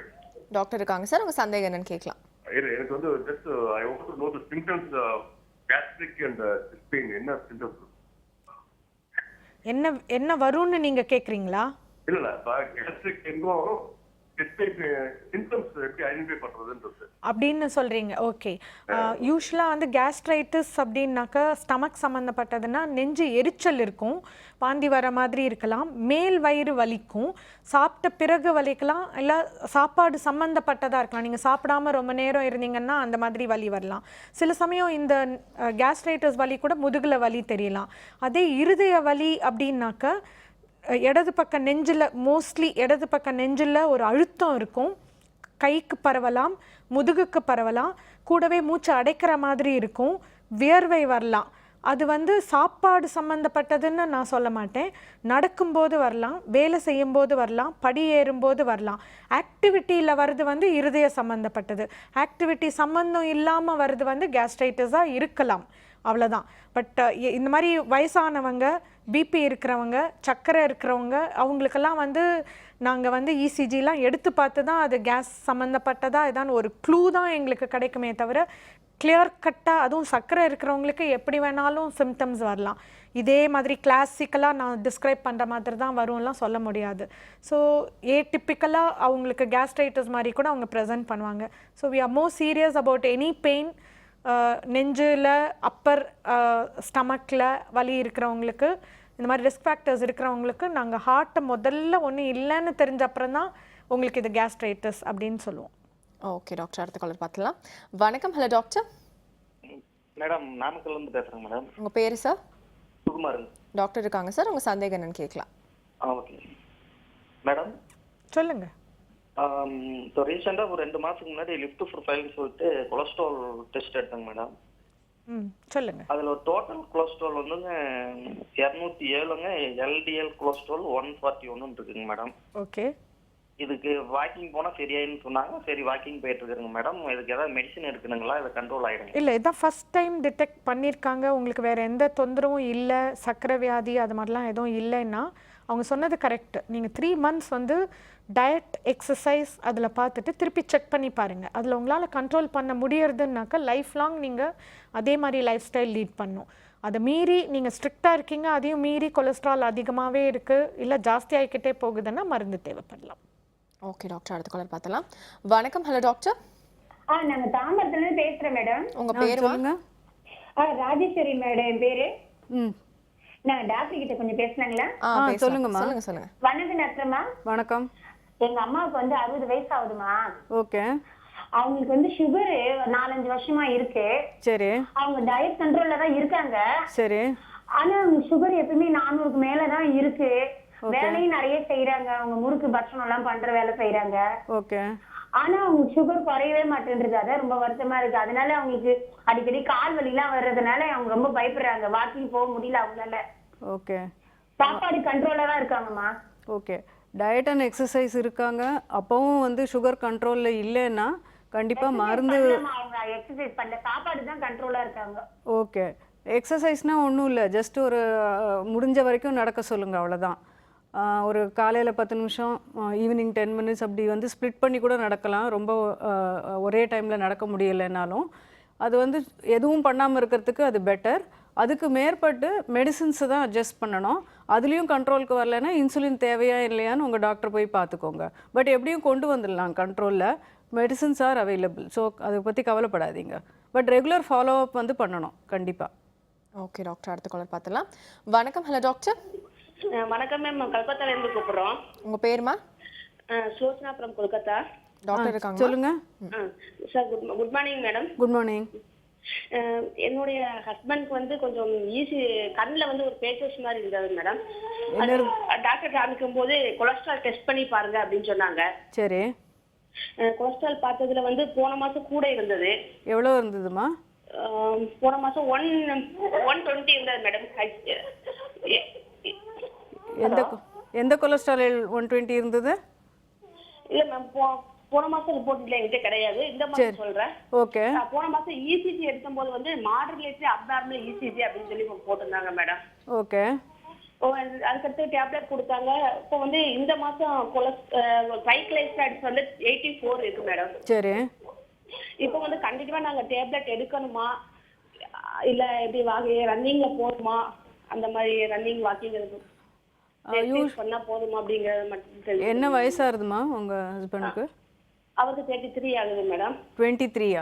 டாக்டர் இருக்காங்க சார், உங்கள் சந்தேகம் என்னன்னு கேட்கலாம்.
எனக்கு வந்து just I want to know the symptoms gastric and chest pain. என்ன சிம்ப்டம்ஸ்?
என்ன வரும்னு நீங்க கேக்குறீங்களா?
இல்ல கேஸ்ட்ரிக் எங்கும் செஸ்ட் பெயின் சிம்ப்டம்ஸ் எப்படி ஐடென்டிஃபை பண்றதுன்றது
அப்படின்னு சொல்றீங்க. ஓகே. யூஸ்வலா வந்து கேஸ்ட்ரைட்டிஸ் அப்படின்னாக்க ஸ்டமக் சம்மந்தப்பட்டதுன்னா நெஞ்சு எரிச்சல் இருக்கும், வாந்தி வர மாதிரி இருக்கலாம், மேல் வயிறு வலிக்கும், சாப்பிட்ட பிறகு வலிக்கலாம், இல்லை சாப்பாடு சம்மந்தப்பட்டதாக இருக்கலாம். நீங்கள் சாப்பிடாம ரொம்ப நேரம் இருந்தீங்கன்னா அந்த மாதிரி வலி வரலாம். சில சமயம் இந்த கேஸ்ட்ரைட்டிஸ் வலி கூட முதுகில் வலி தெரியலாம். அதே இருதய வலி அப்படின்னாக்க இடது பக்க நெஞ்சில் மோஸ்ட்லி இடது பக்க நெஞ்சில் ஒரு அழுத்தம் இருக்கும். கைக்கு பரவலாம், முதுகுக்கு பரவலாம், கூடவே மூச்சு அடைக்கிற மாதிரி இருக்கும், வியர்வை வரலாம். அது வந்து சாப்பாடு சம்மந்தப்பட்டதுன்னு நான் சொல்ல மாட்டேன். நடக்கும்போது வரலாம், வேலை செய்யும்போது வரலாம், படி ஏறும்போது வரலாம். ஆக்டிவிட்டியில் வர்றது வந்து இருதய சம்மந்தப்பட்டது. ஆக்டிவிட்டி சம்மந்தம் இல்லாமல் வர்றது வந்து கேஸ்ட்ரைட்டிஸாக இருக்கலாம், அவ்வளோதான். பட் இந்த மாதிரி வயசானவங்க, பிபி இருக்கிறவங்க, சர்க்கரை இருக்கிறவங்க, அவங்களுக்கெல்லாம் வந்து நாங்கள் வந்து இசிஜிலாம் எடுத்து பார்த்து தான் அது கேஸ் சம்மந்தப்பட்டதா இதான்னு ஒரு க்ளூ தான் எங்களுக்கு கிடைக்குமே தவிர கிளியர் கட்டாக அதுவும் சர்க்கரை இருக்கிறவங்களுக்கு எப்படி வேணாலும் சிம்டம்ஸ் வரலாம். இதே மாதிரி கிளாசிக்கலாக நான் டிஸ்கிரைப் பண்ணுற மாதிரி தான் வரும்லாம் சொல்ல முடியாது. ஸோ ஏடிப்பிக்கலாக அவங்களுக்கு கேஸ்ட்ரைட்டிஸ் மாதிரி கூட அவங்க ப்ரெசென்ட் பண்ணுவாங்க. So we are more serious about any pain. நெஞ்சில், அப்பர் ஸ்டமக்கில் வலி இருக்கிறவங்களுக்கு, இந்த மாதிரி ரிஸ்க் ஃபேக்டர்ஸ் இருக்கிறவங்களுக்கு நாங்கள் ஹார்ட்டை முதல்ல ஒன்றும் இல்லைன்னு தெரிஞ்ச அப்புறம் தான் உங்களுக்கு இது கேஸ்ட்ரைட்டிஸ் அப்படின்னு சொல்லுவோம்.
ஓகே டாக்டர், அடுத்த காலர் பார்க்கலாம். வணக்கம். Hello doctor.
மேடம், நாமக்கல்லேருந்து பேசுகிறேன் மேடம்.
உங்கள் பேர் சார்?
சுகுமார்.
டாக்டர் இருக்காங்க சார், உங்கள் சந்தேகம் என்னன்னு கேட்கலாம்.
ஓகே மேடம்,
சொல்லுங்க.
இப்போ ரீசெண்டாக ஒரு 2 மாதத்துக்கு முன்னாடி லிஃப்ட் ப்ரொஃபைல்னு சொல்லிட்டு கொலஸ்ட்ரால் டெஸ்ட் எடுத்தேங்க மேடம்.
சொல்லுங்க.
அதுல டோட்டல் கொலஸ்ட்ரால் வந்துங்க 207ங்க, எல்டிஎல் கொலஸ்ட்ரால் 141 இருக்குங்க மேடம்.
ஓகே.
இதுக்கு வாக்கிங் போனா சரியாயின்னு சொன்னாங்க. சரி வாக்கிங் போயிட்டு இருக்குங்க மேடம். இதுக்கு ஏதாவது மெடிசன் எடுக்கணுங்களா, இது கண்ட்ரோல் ஆயிடுங்க?
இல்லை, இதான் ஃபர்ஸ்ட் டைம் டிடெக்ட் பண்ணியிருக்காங்க. உங்களுக்கு வேறு எந்த தொந்தரவும் இல்லை, சர்க்கரை வியாதி அது மாதிரிலாம் எதுவும் இல்லைன்னா அவங்க சொன்னது கரெக்ட். நீங்கள் 3 months வந்து டயட், எக்ஸசைஸ் அதில் பார்த்துட்டு திருப்பி செக் பண்ணி பாருங்கள். அதில் உங்களால் கண்ட்ரோல் பண்ண முடியறதுனாக்கா லைஃப் லாங் நீங்கள் அதே மாதிரி லைஃப் ஸ்டைல் லீட் பண்ணணும். அதை மீறி நீங்கள் ஸ்ட்ரிக்டாக இருக்கீங்க, அதையும் மீறி கொலஸ்ட்ரால் அதிகமாகவே இருக்குது, இல்லை ஜாஸ்தி ஆகிக்கிட்டே போகுதுன்னா மருந்து தேவைப்படலாம்.
ஓகே டாக்டர், அடுத்த காலர் பார்த்தலாம். வணக்கம். Hello doctor.
நாங்க தாம்பரத்துல பேசுறேன் மேடம்.
உங்க பேரு
சொல்லுங்க.
ராஜேஸ்வரி மேடம் என் பேரு. நான் டாக்டர் கிட்ட கொஞ்சம் பேசலாங்களா?
சொல்லுங்கம்மா.
சொல்லுங்க.
வணக்கம் டாக்டர்மா.
வணக்கம்.
எங்க அம்மாவுக்கு வந்து 60 வயசு ஆகுதுமா.
ஓகே.
அவங்களுக்கு வந்து சுகர் 4-5 வருஷமா இருக்கு.
சரி.
அவங்க டயட் கண்ட்ரோல்ல தான் இருக்காங்க.
சரி.
ஆனா அவங்க சுகர் எப்பவுமே 400க்கு மேலதான் இருக்கு. வேலையும் நிறைய செய்யறாங்க, அவங்க முறுக்கு பட்சணம் எல்லாம் பண்ற வேலை செய்யறாங்க.
ஓகே.
ஆனா அவங்க சுகர் குறையவே மாட்டேன்றது, அதான் ரொம்ப வருத்தமா இருக்கு. அதனால அவங்களுக்கு அடிக்கடி கால் வலி எல்லாம் வர்றதுனால அவங்க ரொம்ப பயப்படுறாங்க, வாக்கிங் போக முடியல அவங்களால.
ஓகே.
சாப்பாடு கண்ட்ரோலா தான் இருக்காங்கம்மா.
ஓகே. டயட் அண்ட் எக்ஸசைஸ் இருக்காங்க, அப்பவும் வந்து சுகர் கண்ட்ரோல்ல இல்லைன்னா கண்டிப்பா மருந்து.
அவங்க எக்ஸசைஸ் பண்ணல, சாப்பாடு தான் கண்ட்ரோலா இருக்காங்க.
ஓகே. எக்ஸசைஸ்னா ஒன்றும் இல்லை, ஜஸ்ட் ஒரு முடிஞ்ச வரைக்கும் நடக்க சொல்லுங்க, அவ்வளோதான். ஒரு காலையில் 10 நிமிஷம், ஈவினிங் 10 minutes அப்படி வந்து ஸ்ப்ளிட் பண்ணி கூட நடக்கலாம். ரொம்ப ஒரே டைமில் நடக்க முடியலைன்னாலும் அது வந்து எதுவும் பண்ணாமல் இருக்கிறதுக்கு அது பெட்டர். அதுக்கு மேற்பட்டு மெடிசின்ஸை தான் அட்ஜஸ்ட் பண்ணணும். அதுலேயும் கண்ட்ரோலுக்கு வரலைன்னா இன்சுலின் தேவையா இல்லையான்னு உங்கள் டாக்டர் போய் பார்த்துக்கோங்க. பட் எப்படியும் கொண்டு வந்துடலாம் கண்ட்ரோலில். Medicines are available. ஸோ அதை பற்றி கவலைப்படாதீங்க. பட் ரெகுலர் ஃபாலோ அப் வந்து பண்ணணும் கண்டிப்பாக.
ஓகே டாக்டர், அடுத்த காலர் பார்த்தலாம். வணக்கம். Hello doctor.
வணக்கம் மேம், கல்கத்தால இருந்து கூப்பிடுறோம்.
உங்க பேருமா?
சோச்சனா ஃப்ரம் கொல்கத்தா.
டாக்டர் இருக்காங்க,
சொல்லுங்க.
Sir good morning madam.
Good morning.
என்னுடைய ஹஸ்பண்ட்க்கு வந்து கொஞ்சம் கண்ணில் வந்து ஒரு பேச்சஸ் மாதிரி இருந்தது மேடம். டாக்டர் காமிக்கும் போது கொலஸ்ட்ரால் டெஸ்ட் பண்ணி பாருங்க அப்படின்னு சொன்னாங்க.
சரி.
கொலஸ்ட்ரால் பார்த்ததுல வந்து போன மாசம் கூட இருந்தது.
எவ்வளோ இருந்ததுமா?
போன மாசம் 120 இருந்தது மேடம்.
எந்த கொலஸ்ட்ரால் 120 இருந்தது?
இல்ல மேம், போன மாசம் ரிப்போர்ட்ல என்கிட்ட கிடையாது, இந்த மாசம் சொல்றேன்.
ஓகே.
போன மாசம் இசிஜி எடுக்கும்போது வந்து மாடரேட்லி அப்நார்மல் இசிஜி அப்படின்னு சொல்லி போட்டிருந்தாங்க மேடம்.
ஓகே.
அதுக்கடுத்து டேப்லெட் கொடுத்தாங்க. இப்போ வந்து இந்த மாசம் ட்ரைக்ளைசரைட்ஸ் வந்து 84 இருக்கு மேடம்.
சரி.
இப்போ வந்து கண்டிப்பா நாங்க டேப்லெட் எடுக்கணுமா இல்ல எப்படி ரன்னிங்ல போகணுமா, அந்த மாதிரி ரன்னிங் வாக்கிங் யூஸ் பண்ணா போதுமா அப்படிங்கறது மட்டும் தெரியும்.
என்ன வயசா இருக்குமா உங்க ஹஸ்பண்டுக்கு?
அவருக்கு 33 ஆகுது மேடம்.
23ஆ?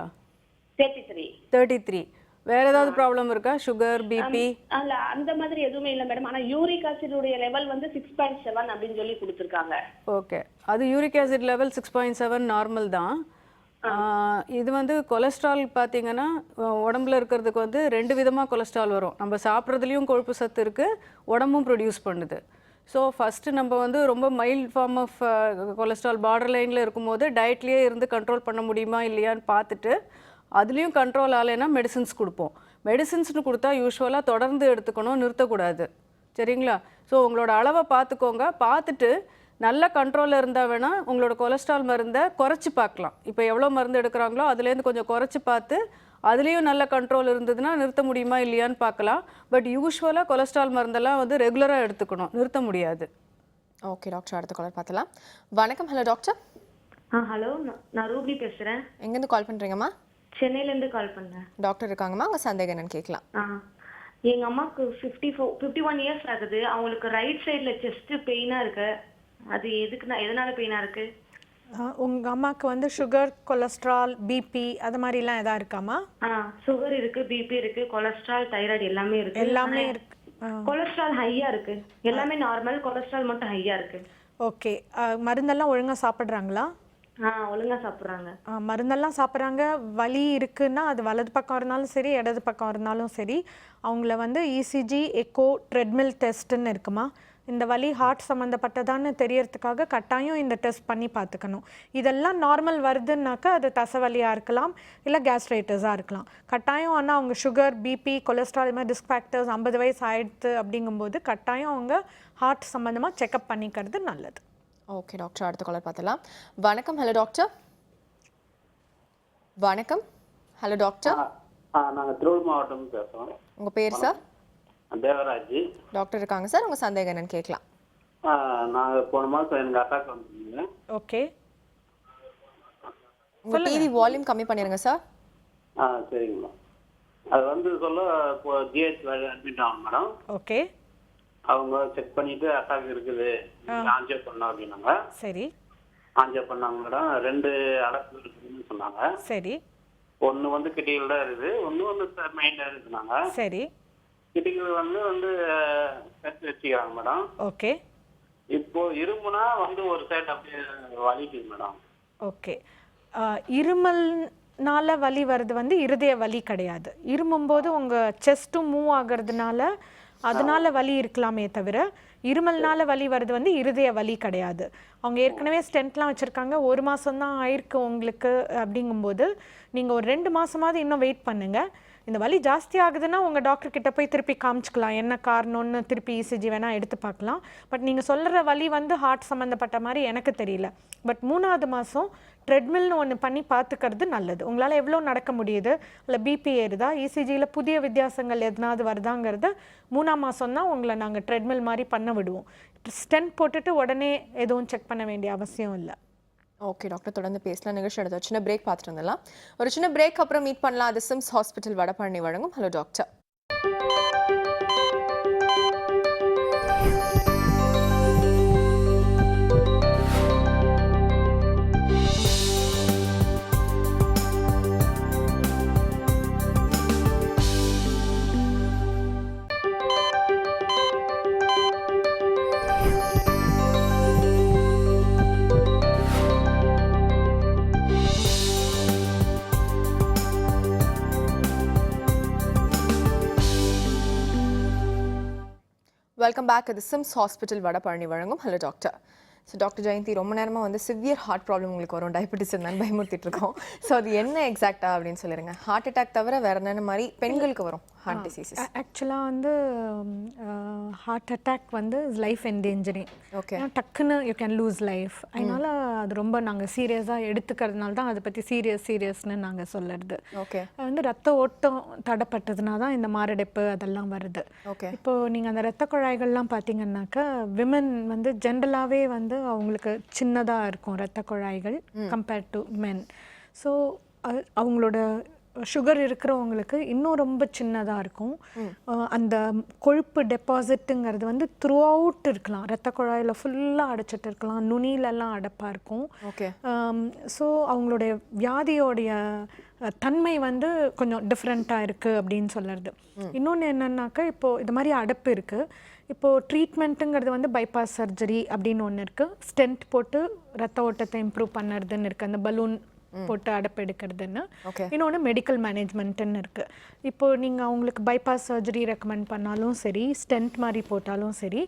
33.
வேற ஏதாவது ப்ராப்ளம் இருக்கா? Sugar, BP?
இல்ல, அந்த மாதிரி எதுவுமே இல்ல மேடம். ஆனா யூரிக் ஆசிட் உடைய லெவல் வந்து 6.7 அப்படின்னு சொல்லி கொடுத்திருக்காங்க.
ஓகே. அது யூரிக் ஆசிட் லெவல் 6.7 நார்மல் தான். இது வந்து கொலஸ்ட்ரால் பார்த்தீங்கன்னா உடம்புல இருக்கிறதுக்கு வந்து 2 விதமாக கொலஸ்ட்ரால் வரும். நம்ம சாப்பிட்றதுலேயும் கொழுப்பு சத்து இருக்குது, உடம்பும் ப்ரொடியூஸ் பண்ணுது. ஸோ ஃபஸ்ட்டு நம்ம வந்து ரொம்ப mild form of cholesterol border லைனில் இருக்கும்போது டயட்லேயே இருந்து கண்ட்ரோல் பண்ண முடியுமா இல்லையான்னு பார்த்துட்டு, அதுலேயும் கண்ட்ரோல் ஆகலைன்னா மெடிசின்ஸ் கொடுப்போம். மெடிசின்ஸ்னு கொடுத்தா யூஸ்வலாக தொடர்ந்து எடுத்துக்கணும், நிறுத்தக்கூடாது. சரிங்களா? ஸோ உங்களோட அளவை பார்த்துக்கோங்க. பார்த்துட்டு நல்ல கண்ட்ரோலில் இருந்தால் வேணால் உங்களோட கொலஸ்ட்ரால் மருந்தை குறைச்சி பார்க்கலாம். இப்போ எவ்வளோ மருந்து எடுக்கிறாங்களோ அதுலேருந்து கொஞ்சம் குறைச்சி பார்த்து அதுலேயும் நல்ல கண்ட்ரோல் இருந்ததுன்னா நிறுத்த முடியுமா இல்லையான்னு பார்க்கலாம். பட் யூஸ்வலாக கொலஸ்ட்ரால் மருந்தெல்லாம் வந்து ரெகுலராக எடுத்துக்கணும், நிறுத்த முடியாது.
ஓகே டாக்டர், அடுத்த காலர் பார்த்தலாம். வணக்கம். Hello doctor.
ஹலோ, நான் ரூபி பேசுகிறேன்.
எங்கேருந்து கால் பண்ணுறீங்கம்மா?
சென்னையிலேருந்து கால் பண்ணேன்.
டாக்டர் இருக்காங்கம்மா, உங்கள் சந்தேகம் என்னன்னு கேட்கலாம்.
எங்கள் அம்மாவுக்கு 51 இயர்ஸ் ஆகுது. அவங்களுக்கு ரைட் சைடில் செஸ்ட் பெயினாக இருக்கு. அது எதனால பெயினாக இருக்கு?
உங்கள் அம்மாவுக்கு வந்து சுகர், கொலஸ்ட்ரால், பிபி அது மாதிரிலாம் எதா இருக்காமா?
சுகர் இருக்கு, பிபி இருக்கு, கொலஸ்ட்ரால், தைராய்டு எல்லாமே இருக்கு.
எல்லாமே இருக்கு.
கொலஸ்ட்ரால் ஹையா இருக்கு. எல்லாமே நார்மல், கொலஸ்ட்ரால் மட்டும் ஹையா இருக்கு.
ஓகே. மருந்தெல்லாம் ஒழுங்காக சாப்பிட்றாங்களா?
ஒழுங்கா சாப்பிட்றாங்க.
மருந்தெல்லாம் சாப்பிட்றாங்க. வலி இருக்குன்னா அது வலது பக்கம் இருந்தாலும் சரி, இடது பக்கம் இருந்தாலும் சரி, அவங்கள வந்து இசிஜி, எக்கோ, ட்ரெட்மில் டெஸ்ட்டுன்னு இருக்குமா, இந்த வலி ஹார்ட் சம்மந்தப்பட்டதான்னு தெரியறதுக்காக கட்டாயம் இந்த டெஸ்ட் பண்ணி பார்த்துக்கணும். இதெல்லாம் நார்மல் வருதுன்னாக்கா அது தசவலியாக இருக்கலாம், இல்லை கேஸ்ட்ரைட்டிஸாக இருக்கலாம். கட்டாயம் ஆனால் அவங்க சுகர், பிபி, கொலஸ்ட்ரால், இது மாதிரி ரிஸ்க் ஃபேக்டர்ஸ் 50 வயசு ஆயிடுது அப்படிங்கும்போது கட்டாயம் அவங்க ஹார்ட் சம்மந்தமாக செக்அப் பண்ணிக்கிறது நல்லது.
ஓகே டாக்டர், அடுத்த காலர் பார்த்துலாம். வணக்கம். Hello doctor. வணக்கம். Hello doctor.
நாங்கள் திருவள்ளூர் மாவட்டம் பேசுகிறோம்.
உங்கள் பேர் சார்?
தேவராஜ்.
டாக்டர் இருக்காங்க சார், உங்கள் சந்தேகம் என்னன்னு கேட்கலாம்.
நாங்கள் போன மாதம் எனக்கு அட்டாக் வந்துருந்தீங்க.
ஓகே.
உங்கள் டிவி வால்யூம் கம்மி பண்ணிடுங்க சார்.
சரிங்கம்மா. அது வந்து இப்போ ஜிஹெச் அட்மிட் ஆகும் மேடம்.
ஓகே.
அவங்க செக் பண்ணிட்டு அட்டாக் இருக்குது, ஆஞ்சியோ பண்ணோம் அப்படின்னாங்க.
சரி.
ஆஞ்சியோ பண்ணாங்க மேடம். 2 அடப்பு இருக்குதுன்னு சொன்னாங்க.
சரி.
ஒன்று வந்து கிட்டிகள் தான் இருக்குது, ஒன்று மெயின்டாக இருக்குனாங்க.
சரி.
கிட்டிகள் வந்து வச்சுக்கிறாங்க மேடம்.
ஓகே.
இப்போ இருமுனா ஒரு சைடு அப்படியே வலிக்குது மேடம்.
ஓகே. இருமல்னால வலி வருது இருதய வலி கிடையாது. இருமும்போது உங்கள் செஸ்ட்டும் மூவ் ஆகிறதுனால அதனால வலி இருக்கலாமே தவிர இருமல்னால வலி வருது இருதய வலி கிடையாது. அவங்க ஏற்கனவே ஸ்டென்ட்லாம் வச்சுருக்காங்க, 1 மாதம் தான் ஆயிருக்கு உங்களுக்கு அப்படிங்கும்போது நீங்கள் ஒரு 2 மாதமாவது இன்னும் வெயிட் பண்ணுங்கள். இந்த வலி ஜாஸ்தி ஆகுதுன்னா உங்கள் டாக்டர் கிட்ட போய் திருப்பி காமிச்சிக்கலாம், என்ன காரணம்னு திருப்பி இசிஜி வேணால் எடுத்து பார்க்கலாம். பட் நீங்கள் சொல்கிற வலி ஹார்ட் சம்மந்தப்பட்ட மாதிரி எனக்கு தெரியல. பட் 3ஆவது மாதம் ட்ரெட்மில்னு ஒன்று பண்ணி பார்த்துக்கிறது நல்லது. உங்களால் எவ்வளோ நடக்க முடியுது, இல்லை பிபி ஏறுதா, இசிஜியில் புதிய வித்தியாசங்கள் எதனாவது வருதாங்கிறத 3ஆம் மாதம் தான் உங்களை நாங்கள் ட்ரெட்மில் மாதிரி பண்ண விடுவோம். ஸ்டென்ட் போட்டுட்டு உடனே எதுவும் செக் பண்ண வேண்டிய அவசியம் இல்லை.
ஓகே டாக்டர், தொடர்ந்து பேசலாம். நிகழ்ச்சி எடுத்து சின்ன பிரேக் பார்த்துட்டு வந்துடலாம். ஒரு சின்ன பிரேக் அப்புறம் மீட் பண்ணலாம். அது சிம்ஸ் ஹாஸ்பிட்டல் வடபழனி வழங்கும் ஹலோ டாக்டர். Welcome back. இது சிம்ஸ் ஹாஸ்பிட்டல் வடபழனி வழங்கும் hello doctor. So doctor Jayanthi, ரொம்ப நேரமாக சிவியர் ஹார்ட் ப்ராப்ளம் உங்களுக்கு வரும், டயபெட்டிஸ் இருந்தாலும் பயமுறுத்திட்டு இருக்கோம். ஸோ அது என்ன எக்ஸாக்டா அப்படின்னு சொல்லிடுங்க. ஹார்ட் அட்டாக் தவிர வேற என்னென்ன மாதிரி பெண்களுக்கு வரும் ஹார்ட் டிசீசஸ்?
ஆக்சுவலாக heart attack life endangering.
Okay.
டக்குன்னு யூ கேன் லூஸ் லைஃப். அதனால அது ரொம்ப நாங்கள் சீரியஸாக எடுத்துக்கிறதுனால தான் அதை பற்றி சீரியஸ்னு நாங்கள் சொல்லுறது.
ஓகே.
ரத்த ஓட்டம் தடைப்பட்டதுனா தான் இந்த மாரடைப்பு அதெல்லாம் வருது.
ஓகே.
இப்போது நீங்கள் அந்த ரத்த குழாய்கள்லாம் பார்த்தீங்கன்னாக்கா விமன் ஜென்ரலாகவே அவங்களுக்கு சின்னதாக இருக்கும் ரத்த குழாய்கள் கம்பேர்ட் டு மென். ஸோ அவங்களோட சுகர் இருக்கிறவங்களுக்கு இன்னும் ரொம்ப சின்னதாக இருக்கும். அந்த கொழுப்பு டெபாசிட்டுங்கிறது த்ரூ அவுட் இருக்கலாம், ரத்த குழாயில் ஃபுல்லாக அடைச்சிட்டு இருக்கலாம், நுனியிலெல்லாம் அடைப்பாக இருக்கும்.
ஓகே.
ஸோ அவங்களுடைய வியாதியோடைய தன்மை கொஞ்சம் டிஃப்ரெண்ட்டாக இருக்குது அப்படின்னு சொல்லுறது. இன்னொன்று என்னன்னாக்கா, இப்போது இது மாதிரி அடைப்பு இருக்குது. இப்போது ட்ரீட்மெண்ட்டுங்கிறது பைபாஸ் சர்ஜரி அப்படின்னு ஒன்று இருக்குது. ஸ்டென்ட் போட்டு ரத்த ஓட்டத்தை இம்ப்ரூவ் பண்ணுறதுன்னு இருக்குது, அந்த பலூன் போட்டு அடைப்பு எடுக்கிறதுன்னு. இன்னொன்று மெடிக்கல் மேனேஜ்மெண்ட்டுன்னு இருக்குது. இப்போது நீங்கள் அவங்களுக்கு பைபாஸ் சர்ஜரி ரெக்கமெண்ட் பண்ணாலும் சரி, ஸ்டென்ட் மாதிரி போட்டாலும் சரி,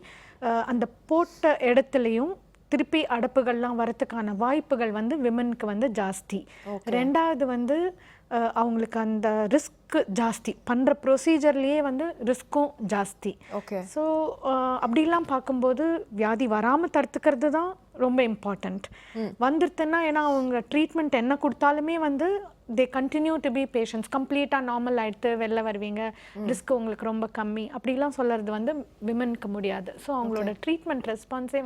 அந்த போட்ட இடத்துலையும் திருப்பி அடைப்புகள்லாம் வரத்துக்கான வாய்ப்புகள் விமனுக்கு ஜாஸ்தி. ரெண்டாவது அவங்களுக்கு அந்த ரிஸ்க் ஜாஸ்தி, பண்ணுற ப்ரொசீஜர்லேயே ரிஸ்க்கும் ஜாஸ்தி.
ஓகே.
ஸோ அப்படிலாம் பார்க்கும்போது வியாதி வராமல் தடுத்துக்கிறது தான் ரொம்ப இம்பார்ட்டண்ட். வந்துருத்துன்னா ஏன்னா அவங்க ட்ரீட்மெண்ட் என்ன கொடுத்தாலுமே they continue to be patients. கம்ப்ளீட்டாக நார்மல் ஆகிடுத்து வெளில வருவீங்க, ரிஸ்க் உங்களுக்கு ரொம்ப கம்மி அப்படிலாம் சொல்கிறது விமனுக்கு முடியாது. ஸோ அவங்களோட ட்ரீட்மெண்ட் ரெஸ்பான்ஸே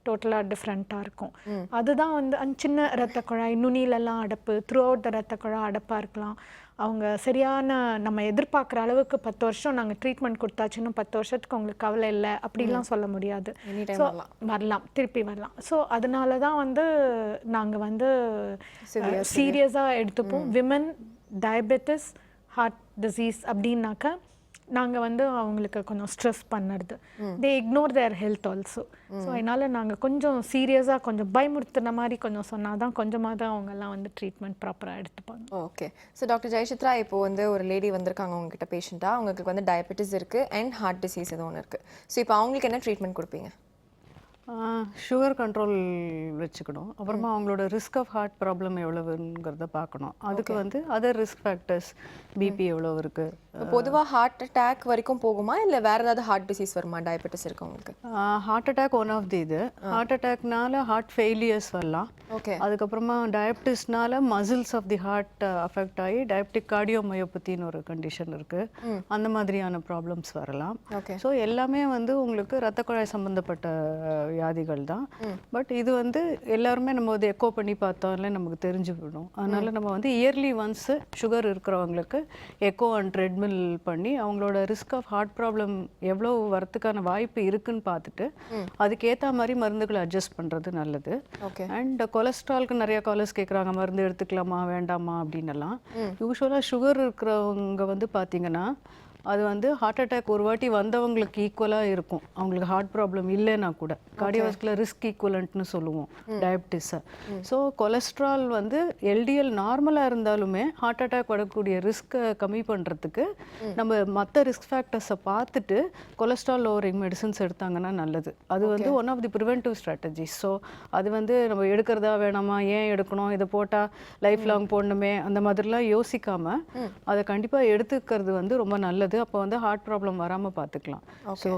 டோட்டலாக டிஃப்ரெண்ட்டாக இருக்கும். அதுதான் சின்ன ரத்த குழாய், நுனியிலெல்லாம் அடைப்பு, த்ரூ அவுட் த ரத்த குழாய் அடைப்பாக இருக்கலாம். அவங்க சரியான நம்ம எதிர்பார்க்குற அளவுக்கு 10 வருஷம் நாங்கள் ட்ரீட்மெண்ட் கொடுத்தாச்சுன்னு 10 வருஷத்துக்கு அவங்களுக்கு கவலை இல்லை அப்படிலாம் சொல்ல முடியாது. ஸோ வரலாம், திருப்பி வரலாம். ஸோ அதனால தான் நாங்கள் சீரியஸாக எடுத்துப்போம். விமன் டயபெட்டிஸ், ஹார்ட் டிசீஸ் அப்படின்னாக்கா நாங்கள் வந்து அவங்களுக்கு கொஞ்சம் ஸ்ட்ரெஸ் பண்ணுறது, they ignore their health also. So அதனால் நாங்கள் கொஞ்சம் சீரியஸாக கொஞ்சம் பயமுறுத்துன மாதிரி கொஞ்சம் சொன்னால் தான் கொஞ்சமாக தான் அவங்கெல்லாம் வந்து ட்ரீட்மெண்ட் ப்ராப்பராக எடுத்துப்பாங்க.
ஓகே. ஸோ டாக்டர் ஜெயசித்ரா, இப்போ வந்து ஒரு லேடி வந்திருக்காங்க உங்ககிட்ட பேஷண்ட்டாக, அவங்களுக்கு வந்து டயபெட்டிஸ் இருக்குது அண்ட் ஹார்ட் டிசீஸ் ஏதோ ஒன்று இருக்குது. ஸோ இப்போ அவங்களுக்கு என்ன ட்ரீட்மெண்ட் கொடுப்பீங்க?
சுகர் கண்ட்ரோல் வச்சுக்கணும். அப்புறமா அவங்களோட ரிஸ்க் ஆஃப் ஹார்ட் ப்ராப்ளம் எவ்வளவுங்கிறத பார்க்கணும். அதுக்கு வந்து அதர் ரிஸ்க் ஃபேக்டர்ஸ், பிபி எவ்வளோ இருக்குது.
பொதுவாக ஹார்ட் அட்டாக் வரைக்கும் போகுமா இல்லை வேறு ஏதாவது ஹார்ட் டிசீஸ் வருமா டயபெட்டிஸ் இருக்கவங்களுக்கு?
Heart attack one of the இது. ஹார்ட் அட்டாக்னால ஹார்ட் ஃபெயிலியர்ஸ் வரலாம்.
ஓகே.
அதுக்கப்புறமா டயபெட்டிஸ்னால muscles of the heart affect ஆகி டயபெட்டிக் கார்டியோமயோபதின்னு ஒரு கண்டிஷன் இருக்குது. அந்த மாதிரியான ப்ராப்ளம்ஸ் வரலாம்.
ஓகே.
ஸோ எல்லாமே வந்து உங்களுக்கு ரத்த குழாய் சம்மந்தப்பட்ட வியாதிகள் தான். பட் இது வந்து எல்லாருமே நம்ம வந்து எக்கோ பண்ணி பார்த்தோம்ல நமக்கு தெரிஞ்சு விடும். அதனால நம்ம வந்து இயர்லி ஒன்ஸ் சுகர் இருக்கிறவங்களுக்கு எக்கோ அண்ட் ட்ரெட்மில் பண்ணி அவங்களோட ரிஸ்க் ஆஃப் ஹார்ட் ப்ராப்ளம் எவ்வளோ வரத்துக்கான வாய்ப்பு இருக்குன்னு பார்த்துட்டு அதுக்கேற்ற மாதிரி மருந்துகளை அட்ஜஸ்ட் பண்ணுறது நல்லது. அண்ட் கொலஸ்ட்ரால்க்கு நிறைய காலர்ஸ் கேட்குறாங்க, மருந்து எடுத்துக்கலாமா வேண்டாமா அப்படின்னலாம். யூஸ்வலாக சுகர் இருக்கிறவங்க வந்து பார்த்தீங்கன்னா அது வந்து ஹார்ட் அட்டாக் ஒரு வாட்டி வந்தவங்களுக்கு ஈக்குவலாக இருக்கும். அவங்களுக்கு ஹார்ட் ப்ராப்ளம் இல்லைன்னா கூட கார்டியோவாஸ்குலர் ரிஸ்க் ஈக்குவலண்ட்னு சொல்லுவோம் டயபிட்டிஸை. ஸோ கொலஸ்ட்ரால் வந்து எல்டிஎல் நார்மலாக இருந்தாலுமே ஹார்ட் அட்டாக் வரக்கூடிய ரிஸ்க்கை கம்மி பண்ணுறதுக்கு நம்ம மற்ற ரிஸ்க் ஃபேக்டர்ஸை பார்த்துட்டு கொலஸ்ட்ரால் லோவரிங் மெடிசன்ஸ் எடுத்தாங்கன்னா நல்லது. அது வந்து one of the preventive strategies. So அது வந்து நம்ம எடுக்கிறதா வேணாமா, ஏன் எடுக்கணும், இதை போட்டால் லைஃப் லாங் போடணுமே, அந்த மாதிரிலாம் யோசிக்காமல் அதை கண்டிப்பாக எடுத்துக்கிறது வந்து ரொம்ப நல்லது. அப்போ வந்து ஹார்ட் ப்ராப்ளம் வராமல் பார்த்துக்கலாம். So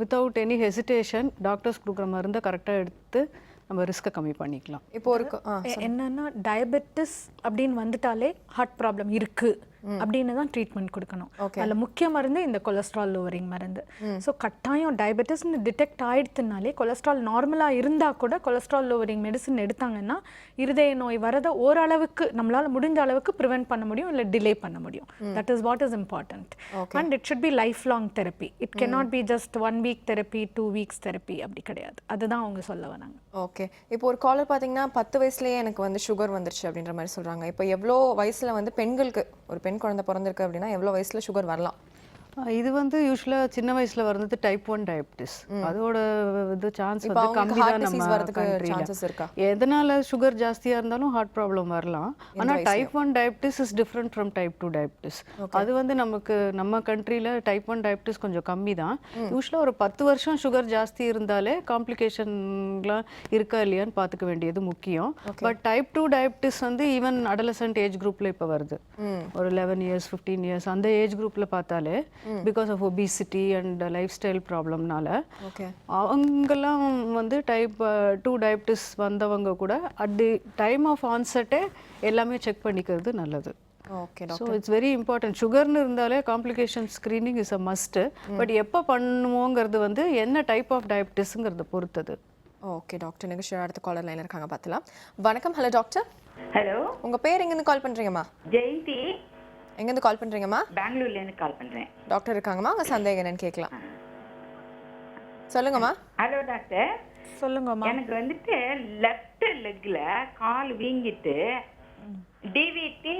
without any hesitation doctors கொடுக்குற மருந்தை கரெக்டாக எடுத்து நம்ம ரிஸ்க்கை கம்மி பண்ணிக்கலாம்.
இப்போ ஒரு
என்னன்னா டயபெட்டிஸ் அப்படின்னு வந்துட்டாலே ஹார்ட் ப்ராப்ளம் இருக்குது அப்படின்னு தான் ட்ரீட்மெண்ட் கொடுக்கணும். அதில் முக்கிய மருந்து இந்த கொலஸ்ட்ரால் லோவரிங் மருந்து. ஸோ கட்டாயம் டயபெட்டிஸ்ன்னு டிடெக்ட் ஆயிடுத்துனாலே கொலஸ்ட்ரால் நார்மலாக இருந்தால் கூட கொலஸ்ட்ரால் லோவரிங் மெடிசன் எடுத்தாங்கன்னா இருதய நோய் வரதை ஓரளவுக்கு நம்மளால் முடிஞ்ச அளவுக்கு ப்ரிவென்ட் பண்ண முடியும், இல்லை டிலே பண்ண முடியும். That is what is important. And it should be life long therapy. It cannot be just 1 week therapy, 2 weeks therapy அப்படி கிடையாது. அதுதான் அவங்க சொல்ல வராங்க.
ஓகே. இப்போ ஒரு காலர் பார்த்தீங்கன்னா 10 வயசுலேயே எனக்கு வந்து சுகர் வந்துருச்சு அப்படின்ற மாதிரி சொல்கிறாங்க. இப்போ எவ்வளோ வயசில் வந்து பெண்களுக்கு, ஒரு பெண் குழந்தை பிறந்திருக்கு அப்படின்னா எவ்வளோ வயசில் சுகர் வரலாம்?
இது வந்து யூஸ்வலாக சின்ன வயசில் வர்றது டைப் 1 டயபிட்டிஸ். அதோட இது சான்ஸ் வந்து கம்மி தான் நம்ம கண்ட்ரியில். எதனால சுகர் ஜாஸ்தியாக இருந்தாலும் ஹார்ட் ப்ராப்ளம் வரலாம். ஆனால் type 1 diabetes is different from type 2 diabetes. அது வந்து நமக்கு நம்ம கண்ட்ரியில் டைப் 1 டயபிட்டிஸ் கொஞ்சம் கம்மி தான். யூஸ்வலாக ஒரு 10 வருஷம் சுகர் ஜாஸ்தி இருந்தாலே காம்ப்ளிகேஷன்லாம் இருக்கா இல்லையான்னு பார்த்துக்க வேண்டியது முக்கியம். பட் டைப் 2 டயபிட்டிஸ் வந்து ஈவன் அடலசன்ட் ஏஜ் குரூப்பில் இப்போ வருது. ஒரு 11 இயர்ஸ் 15 இயர்ஸ் அந்த ஏஜ் குரூப்பில் பார்த்தாலே because of obesity and life style ப்ராப்ளம்னால அவங்கெல்லாம் வந்து டைப் 2 டயபிட்டிஸ் வந்தவங்க கூட அட் தி டைம் ஆஃப் ஆன்செட்டே எல்லாமே செக் பண்ணிக்கிறது நல்லது. So it's very important. சுகர்னு இருந்தாலே complication screening is a must. But எப்போ பண்ணுவோங்கிறது வந்து என்ன டைப் ஆஃப் டயபிட்டிஸுங்கிறத பொறுத்தது.
ஓகே டாக்டர், நிகழ்ச்சி அடுத்த காலர் லைன் இருக்காங்க, பார்த்துலாம். வணக்கம். Hello doctor.
ஹலோ,
உங்கள் பேர் எங்கேருந்து கால் பண்ணுறீங்கம்மா?
ஜெயந்தி.
எங்கேருந்து கால் பண்ணுறீங்கம்மா?
பெங்களூர்லேருந்து கால் பண்ணுறேன்.
டாக்டர் இருக்காங்கம்மா, உங்கள் சந்தேகம் என்னன்னு கேட்கலாம். சொல்லுங்கம்மா.
Hello doctor.
சொல்லுங்கம்மா.
எனக்கு வந்துட்டு லெஃப்ட் லெக்கில் கால் வீங்கிட்டு டிவிடி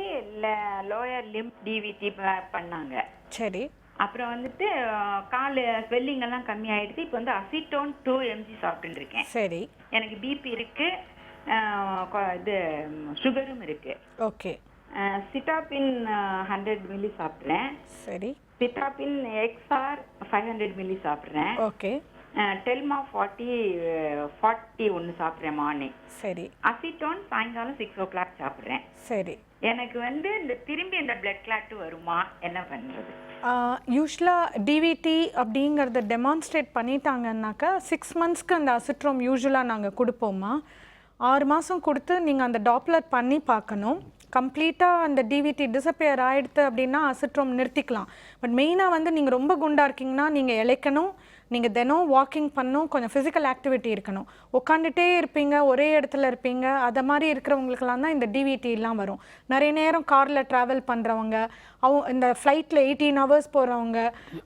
லோயர் லிம்ப் டிவிடி பண்ணாங்க.
சரி.
அப்புறம் வந்துட்டு கால் ஸ்வெல்லிங் எல்லாம் கம்மி ஆயிடுச்சு. இப்போ வந்து அசிட்டோன் 2 mg சாப்பிட்டு இருக்கேன்.
சரி.
எனக்கு பிபி இருக்கு, இது சுகரும் இருக்கு.
ஓகே.
சிட்டாபின் 100 மில்லி சாப்பிட்றேன்.
சரி.
சிட்டாபின் எக்ஸ்ஆர் 500 மில்லி சாப்பிட்றேன்.
ஓகே.
டெல்மா 40 ஒன்று சாப்பிட்றேன் மார்னிங்.
சரி.
அசிட்டோன் சாயங்காலம் 6 o'clock சாப்பிட்றேன்.
சரி.
எனக்கு வந்து இந்த திரும்பி இந்த பிளட் கிளாட் வருமா, என்ன பண்ணுறது?
யூஸ்வலாக டிவிடி அப்படிங்கிறத டெமான்ஸ்ட்ரேட் பண்ணிட்டாங்கன்னாக்கா 6 monthsக்கு அந்த அசிட்ரோம் யூஸ்வலாக நாங்கள் கொடுப்போம்மா. 6 மாதம் கொடுத்து நீங்கள் அந்த டாப்லர் பண்ணி பார்க்கணும். கம்ப்ளீட்டாக அந்த டிவிடி டிஸப்பியர் ஆகிடுது அப்படின்னா அசிட்ரோம் நிறுத்திக்கலாம். பட் மெயினாக வந்து நீங்கள் ரொம்ப குண்டாக இருக்கீங்கன்னா நீங்கள் இழைக்கணும். நீங்கள் தினம் வாக்கிங் பண்ணணும், கொஞ்சம் ஃபிசிக்கல் ஆக்டிவிட்டி இருக்கணும். உட்காந்துட்டே இருப்பீங்க, ஒரே இடத்துல இருப்பீங்க, அதை மாதிரி இருக்கிறவங்களுக்கெல்லாம் தான் இந்த டிவிடிலாம் வரும். நிறைய நேரம் காரில் ட்ராவல் பண்ணுறவங்க, இந்த ஃப்ளைட்டில் 18 hours போகிறவங்க,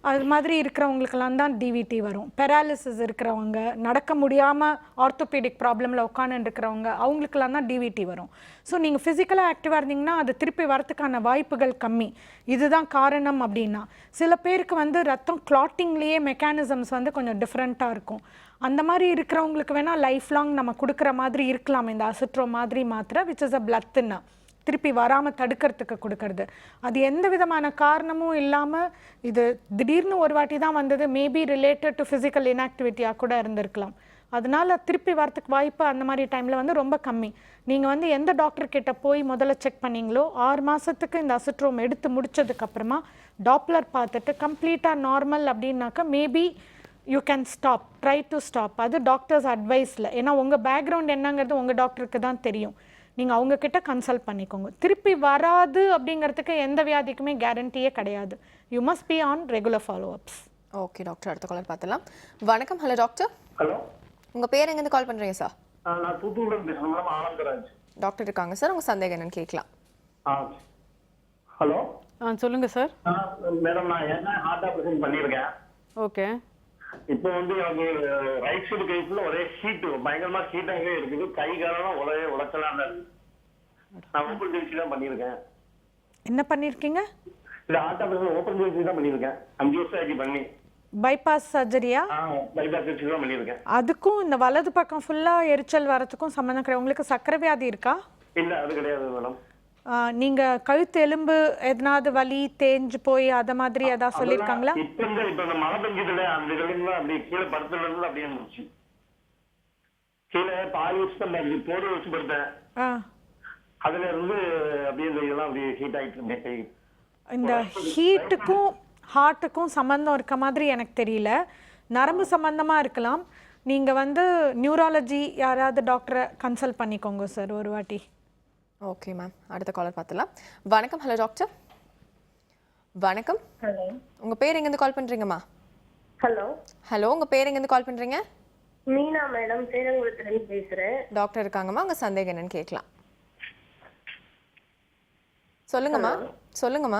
அது மாதிரி இருக்கிறவங்களுக்கெல்லாம் தான் டிவிடி வரும். பெராலிசிஸ் இருக்கிறவங்க, நடக்க முடியாமல் ஆர்த்தோபீடிக் ப்ராப்ளமில் உட்காந்துருக்கிறவங்க, அவங்களுக்கெல்லாம் தான் டிவிடி வரும். ஸோ நீங்கள் ஃபிசிக்கலாக ஆக்டிவாக இருந்தீங்கன்னா அது திருப்பி வரத்துக்கான வாய்ப்புகள் கம்மி. இதுதான் காரணம் அப்படின்னா. சில பேருக்கு வந்து ரத்தம் கிளாட்டிங்லேயே மெக்கானிசம்ஸ் வந்து கொஞ்சம் டிஃப்ரெண்ட்டாக இருக்கும். அந்த மாதிரி இருக்கிறவங்களுக்கு வேணால் லைஃப் லாங் நம்ம கொடுக்குற மாதிரி இருக்கலாம் இந்த அசிட்ரோ மாதிரி மாத்திரை, which is a blood thinner, திருப்பி வராமல் தடுக்கிறதுக்கு கொடுக்கறது. அது எந்த விதமான காரணமும் இல்லாமல் இது திடீர்னு ஒரு வாட்டி தான் வந்தது, மேபி ரிலேட்டட் டு ஃபிசிக்கல் இன்ஆக்டிவிட்டியாக கூட இருந்திருக்கலாம். அதனால திருப்பி வரத்துக்கு வாய்ப்பு அந்த மாதிரி டைமில் வந்து ரொம்ப கம்மி. நீங்கள் வந்து எந்த டாக்டர் கிட்ட போய் முதல்ல செக் பண்ணீங்களோ 6 மாதத்துக்கு இந்த அசிட்ரோம் எடுத்து முடிச்சதுக்கப்புறமா டாப்லர் பார்த்துட்டு கம்ப்ளீட்டாக நார்மல் அப்படின்னாக்கா maybe you can stop, try to stop. அது டாக்டர்ஸ் அட்வைஸில், ஏன்னா உங்கள் பேக்ரவுண்ட் என்னங்கிறது உங்கள் டாக்டருக்கு தான் தெரியும். நீங்கள் அவங்கக்கிட்ட கன்சல்ட் பண்ணிக்கோங்க. திருப்பி வராது அப்படிங்கிறதுக்கு எந்த வியாதிக்குமே கேரண்டியே கிடையாது. You must be on regular follow-ups.
Okay doctor, அடுத்த காலர் பார்த்துலாம். வணக்கம். Hello doctor.
ஹலோ,
உங்கள் பேர் எங்கேருந்து கால் பண்ணுறீங்க சார்?
நான் தூத்துக்குடியில் பேசுகிறேன் மேடம், ஆனந்தராஜ்.
டாக்டர் இருக்காங்க சார், உங்கள் சந்தேகம் என்னன்னு கேட்கலாம்.
ஹலோ.
சொல்லுங்கள் சார்.
மேடம், நான் என்ன ஹார்ட் ஆப்ரேஷன் பண்ணியிருக்கேன்.
ஓகே.
இப்போ வந்து எனக்கு ரைட் சைடு கைக்குள்ள ஒரே ஹீட், பயங்கரமா ஹீட்டாகவே இருக்குது. கை காலெல்லாம் உடச்சலாம் இருக்கு. நான் ஓப்பன் டெலிவரி தான் பண்ணியிருக்கேன்.
என்ன பண்ணியிருக்கீங்க?
இல்லை, ஹார்ட் ஆப்ரேஷன் ஓப்பன் டெலிவரி தான் பண்ணியிருக்கேன். 5 வருஷம் ஆகி பண்ணி.
பைபாஸ் சர்ஜரியா?
பைபாஸ் சர்ஜரி தான் பண்ணியிருக்கேன்.
அதுக்கும் இந்த வலது பக்கம் ஃபுல்லாக எரிச்சல் வரத்துக்கும் சம்மந்தம் கிடையாது. உங்களுக்கு சர்க்கரை வியாதி இருக்கா?
இல்லை, அது கிடையாது மேடம்.
நீங்கள் கழுத்து எலும்பு எதனாவது வலி தேஞ்சு போய் அதை மாதிரி ஏதாவது சொல்லியிருக்காங்களா?
இப்போ இந்த மழை பெஞ்சதுல அந்த இதுல அப்படி கீழே படுத்துல இருந்து அப்படியே இருந்துச்சு. கீழே பால் வச்சு தான் போடு வச்சு படுத்தேன். அதுல இருந்து அப்படியே இந்த இதெல்லாம் அப்படியே ஹீட் ஆகிட்டு இருந்தேன்.
இந்த ஹீட்டுக்கும் ஹார்ட்டுக்கும் சம்மந்தம் இருக்க மாதிரி எனக்கு தெரியல. நரம்பு சம்மந்தமாக இருக்கலாம். நீங்கள் வந்து நியூராலஜி யாராவது டாக்டரை கன்சல்ட் பண்ணிக்கோங்க சார் ஒரு வாட்டி.
ஓகே மேம், அடுத்த காலர் பார்த்துலாம். வணக்கம். Hello doctor. வணக்கம்.
ஹலோ,
உங்கள் பேர் எங்கேருந்து கால் பண்ணுறீங்கம்மா?
ஹலோ.
ஹலோ, உங்கள் பேர் எங்கேருந்து கால் பண்ணுறீங்க?
மீனா மேடம், சேரங்குளத்துலேருந்து பேசுகிறேன்.
டாக்டர் இருக்காங்கம்மா, உங்கள் சந்தேகம் என்னன்னு கேட்கலாம். சொல்லுங்கம்மா. சொல்லுங்கம்மா.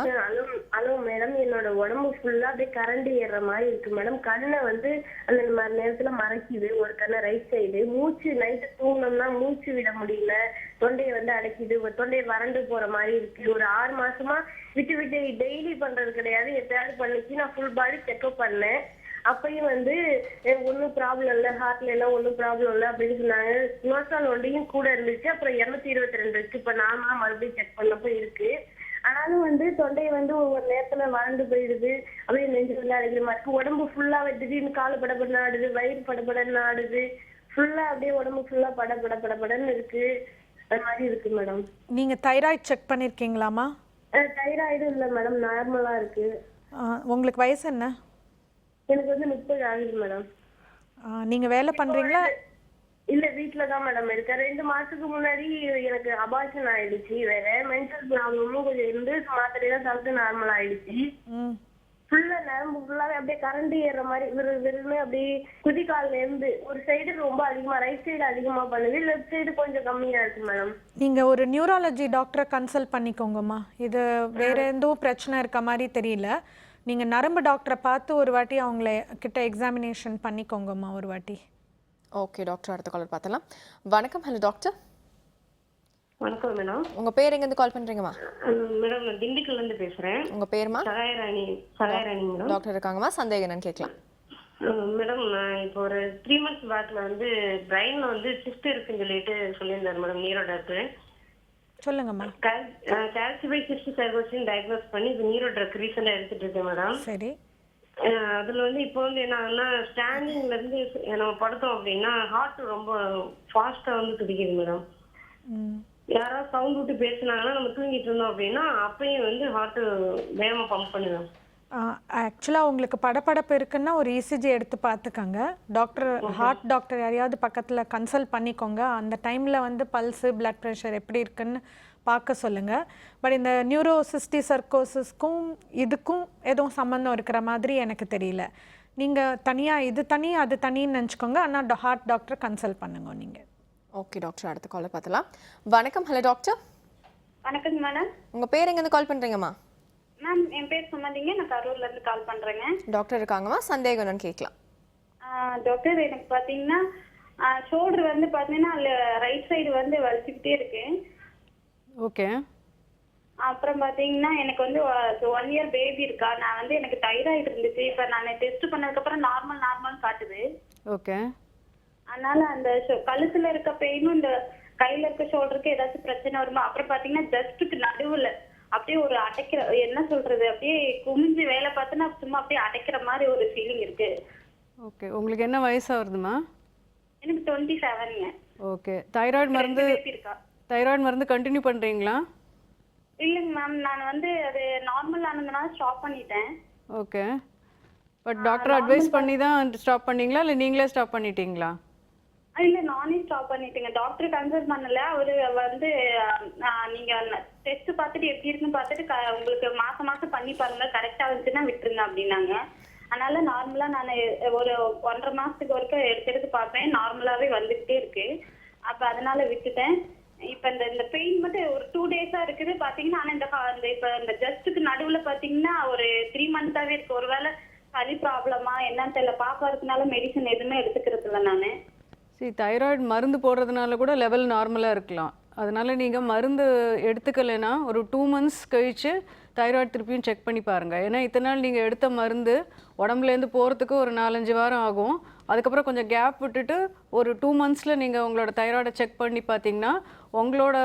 ஹலோ மேடம், என்னோட உடம்பு ஃபுல்லா அப்படியே கரண்ட் ஏறுற மாதிரி இருக்கு மேடம். கண்ணை வந்து அந்த மாதிரி நேரத்துல மறைக்குது, ஒரு கண்ணை ரைட் சைடு. மூச்சு நைட்டு தூங்கணும்னா மூச்சு விட முடியல, தொண்டையை வந்து அடைக்குது, தொண்டையை வறண்டு போற மாதிரி இருக்கு. ஒரு 6 மாசமா விட்டு விட்டு டெய்லி பண்றது கிடையாது, எப்பயாவது பண்ணிச்சு. நான் ஃபுல் பாடி செக்அப் பண்ணேன். அப்பயும் வந்து ஒன்றும் ப்ராப்ளம் இல்லை, ஹார்ட்ல எல்லாம் ஒன்றும் ப்ராப்ளம் இல்லை அப்படின்னு சொன்னாங்க. நோசால் ஒன்றையும் கூட இருந்துச்சு. அப்புறம் 222 இருக்கு. இப்போ நார்மலா மறுபடியும் செக் பண்ணப்போ இருக்கு. ஆனாலும் வந்து தொண்டை வந்து ஒவ்வொரு நேரத்துல வறண்டு போயிடுது, அப்படியே நெஞ்சு ஃபுல்லா அடிக்கிற மாதிரி இருக்கு. உடம்பு ஃபுல்லா திடீர்னு காலு படப்படன்னு ஆடுது, வயிறு படப்படன்னு ஆடுது, ஃபுல்லா அப்படியே உடம்பு ஃபுல்லா படப்படன்னு இருக்கு. அது மாதிரி இருக்கு மேடம்.
நீங்க தைராய்டு செக் பண்ணிருக்கீங்களாமா?
தைராய்டு இல்ல மேடம், நார்மலா இருக்கு.
உங்களுக்கு வயசு என்ன?
எனக்கு வந்து 30 ஆகுது மேடம்.
நீங்க வேலை பண்றீங்களா?
இல்ல, வீட்டுல தான் மேடம் இருக்கேன். 2 மாசத்துக்கு முன்னாடி எனக்கு அபார்ஷன் ஆயிடுச்சு. வேற மென்டல் ப்ராப்ளமும் கொஞ்சம் இருந்து மாத்திரையெல்லாம் சாப்பிட்டு நார்மல் ஆயிடுச்சு. ஃபுல்லா நரம்பு ஃபுல்லாவே அப்படியே கரண்ட் ஏறுற மாதிரி விருதுன்னு அப்படியே குதிகால்ல இருந்து ஒரு சைடு ரொம்ப அதிகமா, ரைட் சைடு அதிகமா பண்ணுது, லெஃப்ட் சைடு கொஞ்சம் கம்மியா இருக்கு மேடம்.
நீங்க ஒரு நியூராலஜி டாக்டரை கன்சல்ட் பண்ணிக்கோங்கம்மா. இது வேற எதுவும் பிரச்சனை இருக்க மாதிரி தெரியல. நீங்க நரம்பு டாக்டரை பார்த்து ஒரு வாட்டி அவங்கள கிட்ட எக்ஸாமினேஷன் பண்ணிக்கோங்கம்மா ஒரு வாட்டி.
ஓகே டாக்டர், அடுத்த காலர் பார்த்தலாம். வணக்கம். Hello doctor.
வணக்கம் மேடம்.
உங்க பேர் எங்க இருந்து கால் பண்றீங்கம்மா?
மேடம், நான் திண்டுக்கல்ல இருந்து பேசுறேன்.
உங்க பேர்மா?
சகாயராணி மேடம்.
டாக்டர் இருக்காங்கம்மா, சந்தேகம் என்னன்னு கேட்கலாம்.
மேடம், நான் இப்போ ஒரு 3 months பேக்ல வந்து பிரைன்ல வந்து சிஸ்ட் இருக்குன்னு சொல்லிட்டு சொல்லியிருந்தாரு மேடம் நீரோ டாக்டர்.
சொல்லுங்கம்மா.
கால்சிஃபை சிஸ்ட் சர்கோசின் டயக்னோஸ் பண்ணி இப்போ நீரோ ட்ரக் ரீசெண்டா எடுத்துட்டு இருக்கேன் மேடம்.
சரி.
அதுல வந்து இப்போ வந்து என்னன்னா ஸ்டாண்டிங்ல இருந்து நம்ம படுத்தோம் அப்படின்னா ஹார்ட் ரொம்ப ஃபாஸ்டா வந்து துடிக்குது மேடம். யாராவது சவுண்ட் விட்டு பேசினாங்கன்னா நம்ம தூங்கிட்டு இருந்தோம் அப்படின்னா அப்பயும் வந்து ஹார்ட் வேகமா பம்ப் பண்ணுவேன்.
ஆக்சுவலாக உங்களுக்கு படப்படப்பு இருக்குன்னா ஒரு இசிஜி எடுத்து பார்த்துக்கோங்க. டாக்டர், ஹார்ட் டாக்டர் யாரையாவது பக்கத்தில் கன்சல்ட் பண்ணிக்கோங்க. அந்த டைமில் வந்து பல்ஸு, பிளட் ப்ரெஷர் எப்படி இருக்குன்னு பார்க்க சொல்லுங்கள். பட் இந்த நியூரோசிஸ்டி சர்க்கோசிஸ்க்கும் இதுக்கும் எதுவும் சம்மந்தம் இருக்கிற மாதிரி எனக்கு தெரியல. நீங்கள் தனியாக இது தனி அது தனின்னு நினச்சிக்கோங்க. ஆனால் ஹார்ட் டாக்டர் கன்சல்ட் பண்ணுங்க நீங்கள்.
ஓகே டாக்டர், அடுத்த காலை பார்த்தலாம். வணக்கம். Hello doctor.
வணக்கம் மேடம்.
உங்கள் பேர் எங்கேருந்து கால் பண்ணுறீங்கம்மா?
மேம் என் பேர் சுமதிங்க, நான் கரூர்லேருந்து கால் பண்ணுறேங்க.
டாக்டர் இருக்காங்கம்மா, சந்தேகம் என்னன்னு கேட்கலாம்.
டாக்டர் எனக்கு பார்த்தீங்கன்னா ஷோல்டர் வந்து பார்த்தீங்கன்னா ரைட் சைடு வந்து வலிச்சுக்கிட்டே இருக்கு.
ஓகே.
அப்புறம் பார்த்தீங்கன்னா எனக்கு வந்து 1 இயர் பேபி இருக்கா. நான் வந்து எனக்கு தைராய்டு இருந்துச்சு. இப்போ நான் டெஸ்ட் பண்ணதுக்கப்புறம் நார்மல் காட்டுது.
ஓகே.
அதனால அந்த கழுத்துல இருக்க பெயினும் இந்த கையில இருக்க ஷோல்டருக்கு ஏதாச்சும் பிரச்சனை வருமா? அப்புறம் பார்த்தீங்கன்னா ஜஸ்ட்டுக்கு நடுவில் அப்படியே ஒரு அடைக்கிற, என்ன சொல்றது, அப்படியே குமிஞ்சு வேலை பார்த்தோன்னா சும்மா அப்படியே அடைக்கிற மாதிரி ஒரு ஃபீலிங் இருக்கு.
ஓகே. உங்களுக்கு என்ன வயசா வருதுமா?
எனக்கு 27ங்க.
ஓகே. தைராய்டு மருந்து கண்டினியூ பண்றீங்களா?
இல்லைங்க மேம், நான் வந்து அது நார்மல் ஆனதுனால ஸ்டாப் பண்ணிட்டேன்.
ஓகே. பட் டாக்டர் அட்வைஸ் பண்ணி தான் ஸ்டாப் பண்ணீங்களா இல்லை நீங்களே ஸ்டாப் பண்ணிட்டீங்களா?
இல்ல நானே ஸ்டாப் பண்ணிட்டேங்க. டாக்டர் கன்சல்ட் பண்ணல. அவரு வந்து நீங்க டெஸ்ட் பார்த்துட்டு எப்படி இருக்குன்னு பார்த்துட்டு உங்களுக்கு மாசம் பண்ணி பாருங்க, கரெக்டா இருந்துச்சுன்னா விட்டுருங்க அப்படின்னாங்க. அதனால நார்மலா நான் ஒரு 1.5 மாசத்துக்கு வரைக்கும் எடுத்து பார்ப்பேன். நார்மலாவே வந்துகிட்டே இருக்கு. அப்ப அதனால விட்டுட்டேன். இப்ப இந்த பெயின் மட்டும் ஒரு 2 டேஸா இருக்குது பாத்தீங்கன்னா. ஆனா இப்ப இந்த ஜஸ்ட்டுக்கு நடுவுல பாத்தீங்கன்னா ஒரு 3 மந்த்தாவே இருக்கு. ஒருவேளை சளி ப்ராப்ளமா என்னன்னு தெரியல. பாப்பா இருக்கனால மெடிசன் எதுவுமே எடுத்துக்கிறது இல்லை நானு.
சரி, தைராய்டு மருந்து போடுறதுனால கூட லெவல் நார்மலாக இருக்கலாம். அதனால நீங்கள் மருந்து எடுத்துக்கலைன்னா ஒரு 2 மந்த்ஸ் கழித்து தைராய்டு திருப்பியும் செக் பண்ணி பாருங்கள். ஏன்னா இத்தனை நாள் நீங்கள் எடுத்த மருந்து உடம்புலேருந்து போகிறதுக்கு ஒரு 4-5 வாரம் ஆகும். அதுக்கப்புறம் கொஞ்சம் கேப் விட்டுட்டு ஒரு 2 மந்த்ஸில் நீங்கள் உங்களோட தைராய்டை செக் பண்ணி பார்த்தீங்கன்னா உங்களோட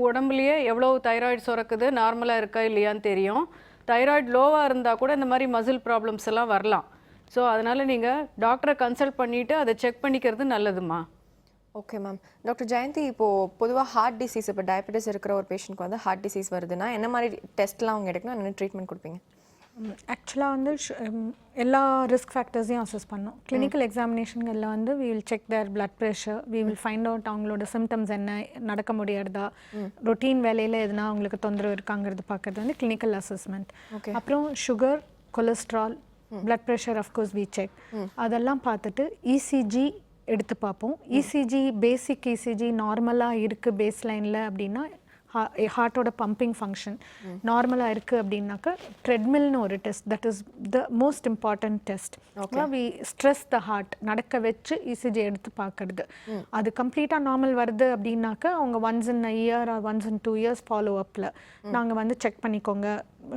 உடம்புலையே எவ்வளோ தைராய்டு சுரக்குது, நார்மலாக இருக்கா இல்லையான்னு தெரியும். தைராய்டு லோவாக இருந்தால் கூட இந்த மாதிரி மசில் ப்ராப்ளம்ஸ் எல்லாம் வரலாம். ஸோ அதனால் நீங்கள் டாக்டரை கன்சல்ட் பண்ணிவிட்டு அதை செக் பண்ணிக்கிறது நல்லதுமா.
Okay ma'am. டாக்டர் ஜெயந்தி, இப்போது பொதுவாக ஹார்ட் டிசீஸ், இப்போ டயபெட்டிஸ் இருக்கிற ஒரு பேஷண்ட்க்கு வந்து ஹார்ட் டிசீஸ் வருதுன்னா என்ன மாதிரி டெஸ்ட்லாம் அவங்க எடுக்கணும், என்ன ட்ரீட்மெண்ட் கொடுப்பீங்க?
ஆக்சுவலாக வந்து எல்லா ரிஸ்க் ஃபேக்டர்ஸையும் அசஸ் பண்ணோம். கிளினிக்கல் எக்ஸாமினேஷன்களில் வந்து we will check their blood pressure, we will find out அவங்களோட சிம்டம்ஸ் என்ன, நடக்க முடியாதா, ரொட்டீன் வேலையில் எதுனா அவங்களுக்கு தொந்தரவு இருக்காங்கிறது பார்க்குறது வந்து கிளினிக்கல் அசஸ்மெண்ட். அப்புறம் sugar, cholesterol, blood pressure of course we check. அதெல்லாம் பார்த்துட்டு இசிஜி எடுத்து பார்ப்போம். இசிஜி பேசிக் இசிஜி நார்மலாக இருக்குது பேஸ் லைனில் அப்படின்னா ஹார்ட்டோட பம்பிங் ஃபங்க்ஷன் நார்மலாக இருக்குது அப்படின்னாக்கா ட்ரெட்மில்னு ஒரு test, that is the most important test. We stress the heart, நடக்க வச்சு இசிஜி எடுத்து பார்க்கறது. அது கம்ப்ளீட்டாக நார்மல் வருது அப்படின்னாக்கா அவங்க once in a year R once in 2 years follow அப்பில் நாங்கள் வந்து செக் பண்ணிக்கோங்க.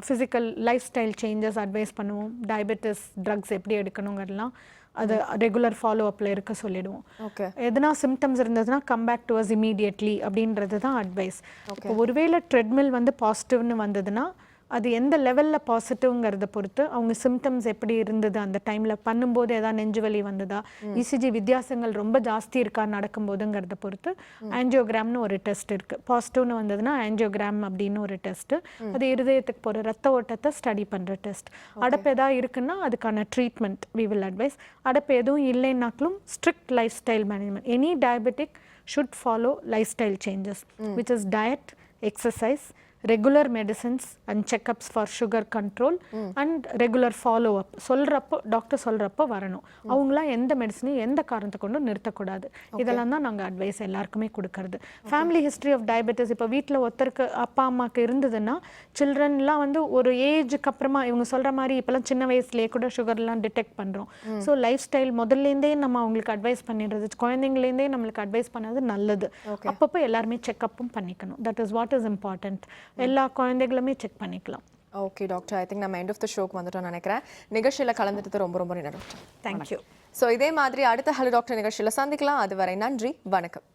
Physical life style changes advice பண்ணுவோம். டயபெட்டிஸ் ட்ரக்ஸ் எப்படி எடுக்கணுங்கிறதுலாம் அது ரெகுலர் ஃபாலோ அப்பில் இருக்க சொல்லிடுவோம். எதனா சிம்டம்ஸ் இருந்ததுன்னா come back to us immediately அப்படின்றது தான் அட்வைஸ். இப்போ ஒருவேளை ட்ரெட்மில் வந்து பாசிட்டிவ்னு வந்ததுன்னா அது எந்த லெவலில் பாசிட்டிவ்ங்கிறத பொறுத்து அவங்க சிம்டம்ஸ் எப்படி இருந்தது அந்த டைமில் பண்ணும்போது எதாவது நெஞ்சு வலி வந்ததா, இசிஜி வித்தியாசங்கள் ரொம்ப ஜாஸ்தி இருக்கா நடக்கும்போதுங்கிறத பொறுத்து ஆன்ஜியோகிராம்னு ஒரு டெஸ்ட் இருக்குது. பாசிட்டிவ்னு வந்ததுன்னா ஆன்ஜியோகிராம் அப்படின்னு ஒரு டெஸ்ட்டு. அது இருதயத்துக்கு போகிற ரத்த ஓட்டத்தை ஸ்டடி பண்ணுற டெஸ்ட். அடப்பு எதாவது இருக்குன்னா அதுக்கான ட்ரீட்மெண்ட் வி வில் அட்வைஸ். அடப்பு எதுவும் இல்லைன்னாக்களும் strict life style management. Any diabetic should follow life style changes which is diet, exercise, regular medicines and checkups for sugar control and regular follow up. சொல்றப்போ டாக்டர் சொல்றப்போ வரணும். அவங்களா எந்த மெடிசனையும் எந்த காரணத்தை கொண்டும் நிறுத்தக்கூடாது. இதெல்லாம் தான் நாங்கள் அட்வைஸ் எல்லாருக்குமே கொடுக்கறது. ஃபேமிலி ஹிஸ்ட்ரி ஆஃப் டயபெட்டிஸ் இப்போ வீட்டில் ஒருத்தருக்கு அப்பா அம்மாவுக்கு இருந்ததுன்னா சில்ட்ரன்லாம் வந்து ஒரு ஏஜுக்கு அப்புறமா இவங்க சொல்கிற மாதிரி இப்போலாம் சின்ன வயசுலேயே கூட சுகர்லாம் டிடெக்ட் பண்ணுறோம். ஸோ லைஃப் ஸ்டைல் முதல்லேருந்தே நம்ம அவங்களுக்கு அட்வைஸ் பண்ணிடுறது, குழந்தைங்களேருந்தே நம்மளுக்கு அட்வைஸ் பண்ணது நல்லது. அப்பப்போ எல்லாருமே செக்கப்பும் பண்ணிக்கணும். That is what is important. எல்லா குழந்தைகளுமே செக் பண்ணிக்கலாம்.
ஓகே டாக்டர், ஐ திங்க் நம்ம எண்ட் ஆஃப் த ஷோக்கு வந்துட்டோம்னு நினைக்கிறேன். நிகழ்ச்சியில் கலந்துட்டு ரொம்ப ரொம்ப நன்றி டாக்டர்.
தேங்க்யூ.
ஸோ இதே மாதிரி அடுத்த ஹலோ டாக்டர் நிகழ்ச்சியில் சந்திக்கலாம். அதுவரை நன்றி, வணக்கம்.